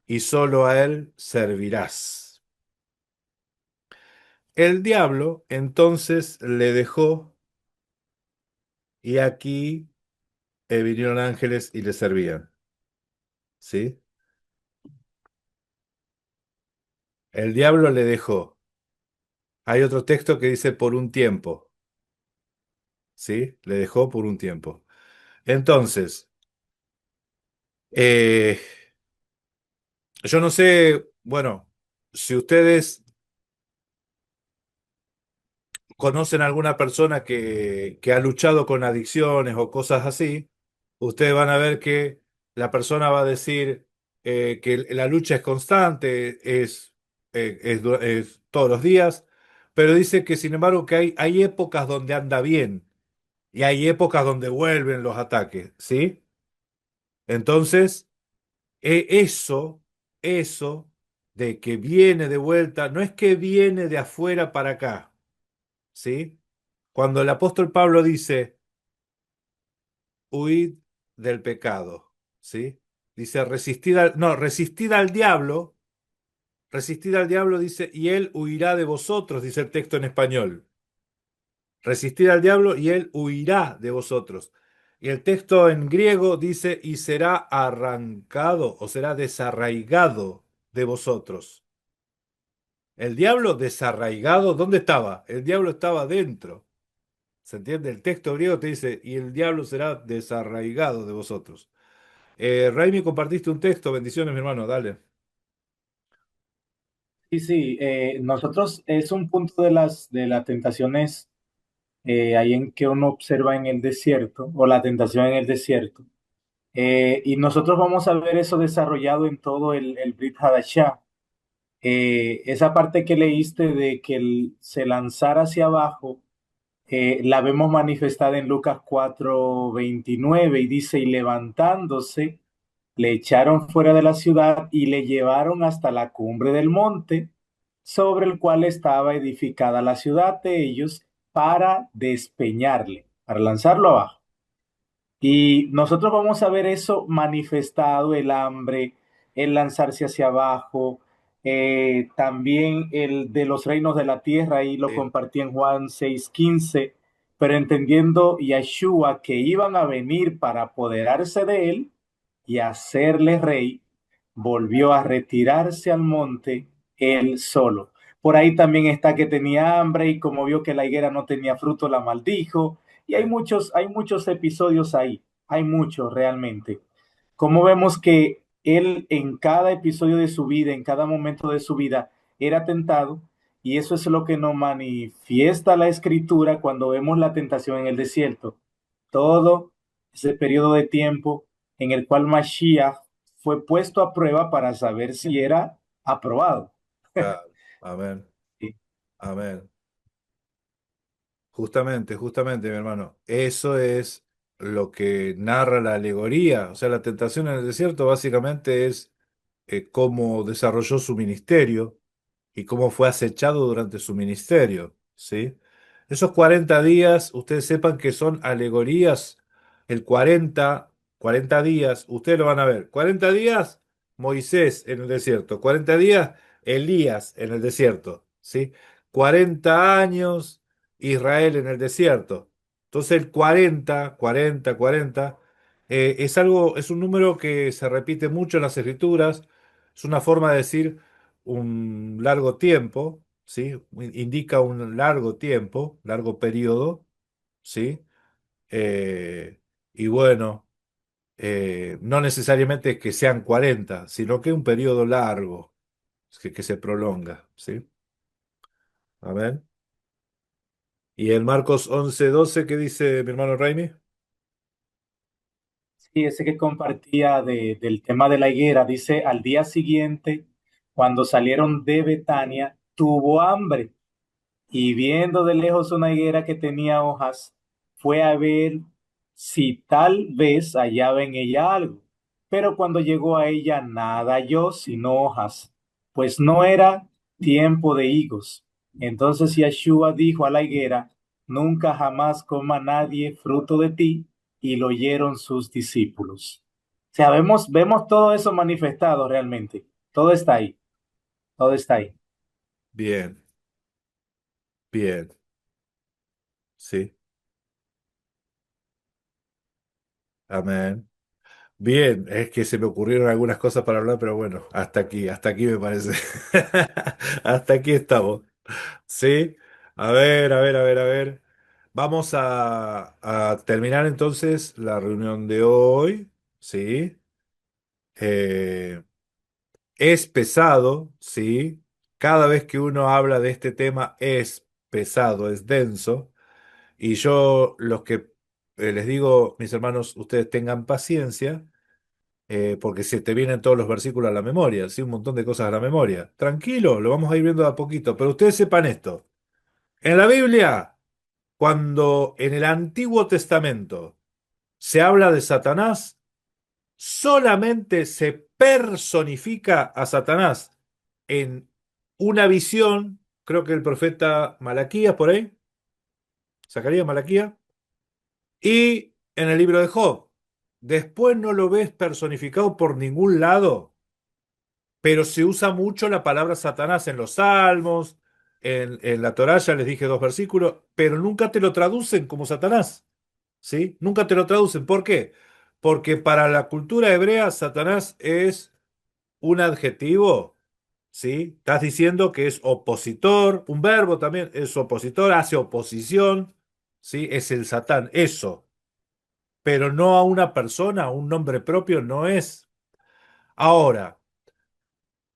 y solo a Él servirás. El diablo entonces le dejó y aquí vinieron ángeles y le servían. ¿Sí? El diablo le dejó. Hay otro texto que dice por un tiempo. ¿Sí? Le dejó por un tiempo. Entonces, eh, yo no sé, bueno, si ustedes conocen a alguna persona que ha luchado con adicciones o cosas así, ustedes van a ver que la persona va a decir que la lucha es constante, es todos los días, pero dice que sin embargo que hay épocas donde anda bien y hay épocas donde vuelven los ataques, ¿sí? Entonces, eso de que viene de vuelta, no es que viene de afuera para acá, ¿sí? Cuando el apóstol Pablo dice, huid del pecado, ¿sí? Dice, resistid al diablo, dice, y él huirá de vosotros, dice el texto en español. Resistid al diablo y él huirá de vosotros. Y el texto en griego dice, y será arrancado o será desarraigado de vosotros. El diablo desarraigado, ¿dónde estaba? El diablo estaba dentro. ¿Se entiende? El texto griego te dice, y el diablo será desarraigado de vosotros. Raimi, compartiste un texto. Bendiciones, mi hermano. Dale. Sí, sí, nosotros es un punto de las tentaciones ahí en que uno observa en el desierto, o la tentación en el desierto. Y nosotros vamos a ver eso desarrollado en todo el Brit Hadashah. Esa parte que leíste de que él se lanzara hacia abajo, la vemos manifestada en Lucas 4:29 y dice, y levantándose, le echaron fuera de la ciudad y le llevaron hasta la cumbre del monte sobre el cual estaba edificada la ciudad de ellos para despeñarle, para lanzarlo abajo. Y nosotros vamos a ver eso manifestado, el hambre, el lanzarse hacia abajo, también el de los reinos de la tierra, ahí lo Sí. compartí en Juan 6:15, pero entendiendo Yeshua que iban a venir para apoderarse de él y hacerle rey, volvió a retirarse al monte él solo. Por ahí también está que tenía hambre y como vio que la higuera no tenía fruto, la maldijo. Y hay muchos episodios ahí, hay muchos realmente. Como vemos que él en cada episodio de su vida, en cada momento de su vida, era tentado, y eso es lo que nos manifiesta la escritura cuando vemos la tentación en el desierto. Todo ese periodo de tiempo en el cual Mashiach fue puesto a prueba para saber si era aprobado. Claro. Amén. Sí, Amén. Justamente, justamente, mi hermano. Eso es lo que narra la alegoría. O sea, la tentación en el desierto básicamente es cómo desarrolló su ministerio y cómo fue acechado durante su ministerio, ¿sí? Esos 40 días, ustedes sepan que son alegorías. El 40 días, ustedes lo van a ver. 40 días, Moisés en el desierto. 40 días, Elías en el desierto, ¿sí? 40 años, Israel en el desierto. Entonces el 40 es algo, es un número que se repite mucho en las escrituras. Es una forma de decir un largo tiempo, ¿sí? Indica un largo tiempo, largo periodo, ¿sí? Eh, y bueno, no necesariamente es que sean 40 sino que un periodo largo, que se prolonga, ¿sí? Amén. Y en Marcos 11:12, ¿qué dice mi hermano Raimi? sí, ese que compartía del tema de la higuera, dice, al día siguiente, cuando salieron de Betania, tuvo hambre. Y viendo de lejos una higuera que tenía hojas, fue a ver si tal vez hallaba en ella algo. Pero cuando llegó a ella, nada halló sino hojas, pues no era tiempo de higos. Entonces Yeshua dijo a la higuera, nunca jamás coma nadie fruto de ti, y lo oyeron sus discípulos. O sea, vemos todo eso manifestado realmente. Todo está ahí, todo está ahí. Bien, bien, sí, amén. Bien, es que se me ocurrieron algunas cosas para hablar, pero bueno, hasta aquí me parece. Hasta aquí estamos. Sí, a ver, a ver, a ver, a ver. Vamos a terminar entonces la reunión de hoy. Sí. Eh, es pesado, sí. Cada vez que uno habla de este tema es pesado, es denso. Y yo, los que les digo, mis hermanos, ustedes tengan paciencia, porque se te vienen todos los versículos a la memoria, sí, un montón de cosas a la memoria. Tranquilo, lo vamos a ir viendo de a poquito, pero ustedes sepan esto. En la Biblia, cuando en el Antiguo Testamento se habla de Satanás, solamente se personifica a Satanás en una visión, creo que el profeta Malaquías por ahí, Zacarías Malaquías, y en el libro de Job. Después no lo ves personificado por ningún lado, pero se usa mucho la palabra Satanás en los Salmos, en la Torá, ya les dije dos versículos, pero nunca te lo traducen como Satanás. ¿Sí? Nunca te lo traducen. ¿Por qué? Porque para la cultura hebrea, Satanás es un adjetivo, ¿sí? Estás diciendo que es opositor, un verbo también es opositor, hace oposición, ¿sí? Es el Satán, eso, pero no a una persona, un nombre propio no es. Ahora,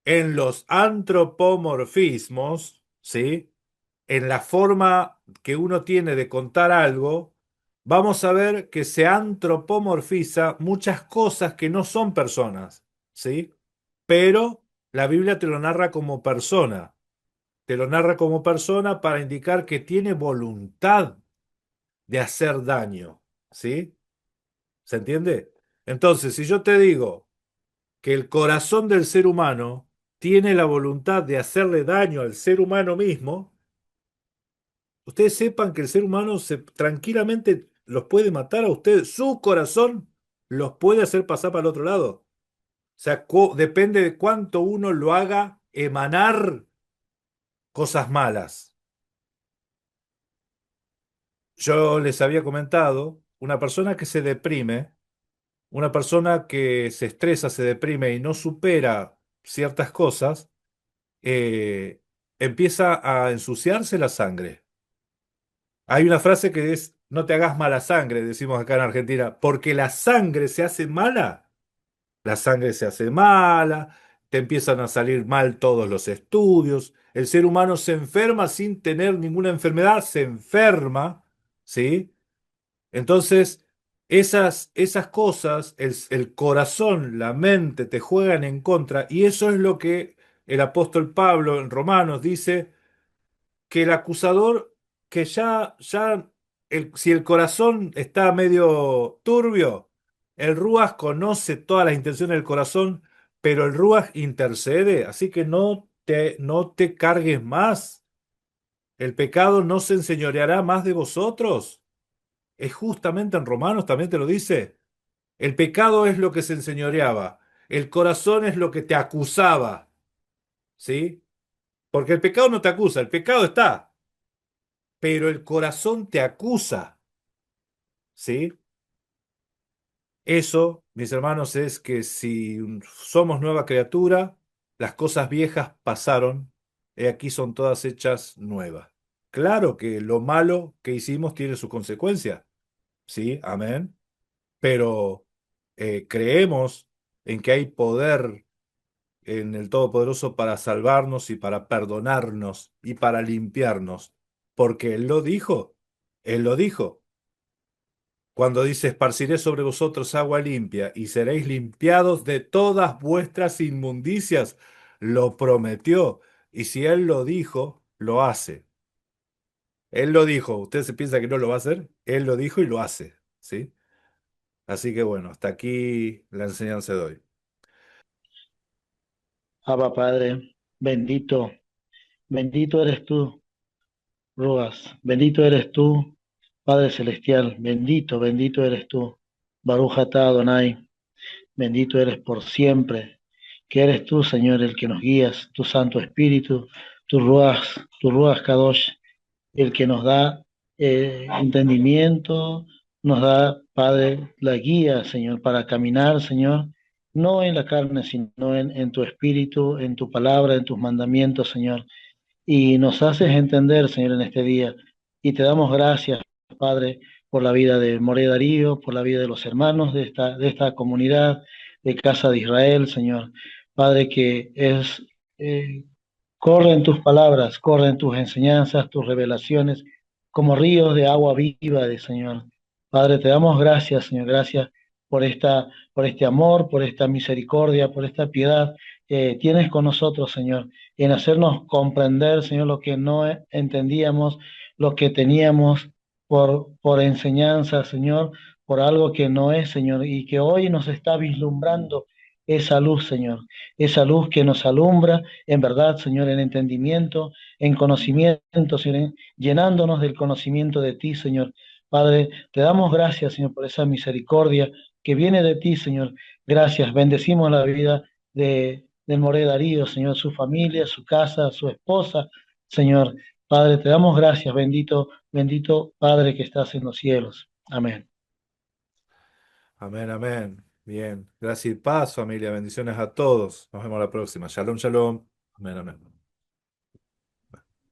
en los antropomorfismos, ¿sí? En la forma que uno tiene de contar algo, vamos a ver que se antropomorfiza muchas cosas que no son personas, ¿sí? Pero la Biblia te lo narra como persona, te lo narra como persona para indicar que tiene voluntad de hacer daño, ¿sí? ¿Se entiende? Entonces, si yo te digo que el corazón del ser humano tiene la voluntad de hacerle daño al ser humano mismo, ustedes sepan que el ser humano tranquilamente los puede matar a ustedes. Su corazón los puede hacer pasar para el otro lado. O sea, depende de cuánto uno lo haga emanar cosas malas. Yo les había comentado, una persona que se deprime, una persona que se estresa, se deprime y no supera ciertas cosas, eh, empieza a ensuciarse la sangre. Hay una frase que es, no te hagas mala sangre, decimos acá en Argentina, porque la sangre se hace mala, la sangre se hace mala, te empiezan a salir mal todos los estudios, el ser humano se enferma sin tener ninguna enfermedad, se enferma, ¿sí? Entonces, esas cosas, el corazón, la mente te juegan en contra, y eso es lo que el apóstol Pablo en Romanos dice, que el acusador, que si el corazón está medio turbio, el Ruach conoce todas las intenciones del corazón, pero el Ruach intercede, así que no te cargues más. El pecado no se enseñoreará más de vosotros. Es justamente en Romanos también te lo dice. El pecado es lo que se enseñoreaba. El corazón es lo que te acusaba. ¿Sí? Porque el pecado no te acusa, el pecado está, pero el corazón te acusa. ¿Sí? Eso, mis hermanos, es que si somos nueva criatura, las cosas viejas pasaron, y aquí son todas hechas nuevas. Claro que lo malo que hicimos tiene su consecuencia. Sí, amén. Pero creemos en que hay poder en el Todopoderoso para salvarnos y para perdonarnos y para limpiarnos, porque Él lo dijo, Él lo dijo. Cuando dice, esparciré sobre vosotros agua limpia y seréis limpiados de todas vuestras inmundicias, lo prometió. Y si Él lo dijo, lo hace. Él lo dijo, ¿usted se piensa que no lo va a hacer? Él lo dijo y lo hace, ¿sí? Así que bueno, hasta aquí la enseñanza de hoy. Abba Padre, bendito, bendito eres tú, Ruas, bendito eres tú, Padre Celestial, bendito, bendito eres tú, Baruch atah Adonai, bendito eres por siempre, que eres tú, Señor, el que nos guías, tu Santo Espíritu, tu Ruach Kadosh, el que nos da entendimiento, nos da, Padre, la guía, Señor, para caminar, Señor, no en la carne, sino en tu espíritu, en tu palabra, en tus mandamientos, Señor. Y nos haces entender, Señor, en este día. Y te damos gracias, Padre, por la vida de More Darío, por la vida de los hermanos de esta comunidad de Casa de Israel, Señor. Padre, que es... corre en tus palabras, corre en tus enseñanzas, tus revelaciones, como ríos de agua viva de Señor. Padre, te damos gracias, Señor, gracias por este amor, por esta misericordia, por esta piedad que tienes con nosotros, Señor, en hacernos comprender, Señor, lo que no entendíamos, lo que teníamos por enseñanza, Señor, por algo que no es, Señor, y que hoy nos está vislumbrando esa luz, Señor, esa luz que nos alumbra en verdad, Señor, en entendimiento, en conocimiento, Señor, llenándonos del conocimiento de ti, Señor. Padre, te damos gracias, Señor, por esa misericordia que viene de ti, Señor. Gracias, bendecimos la vida del More Darío, Señor, su familia, su casa, su esposa, Señor. Padre, te damos gracias, bendito, bendito Padre que estás en los cielos. Amén. Amén, amén. Bien. Gracias y paz, familia. Bendiciones a todos. Nos vemos la próxima. Shalom, shalom. Amén, amén.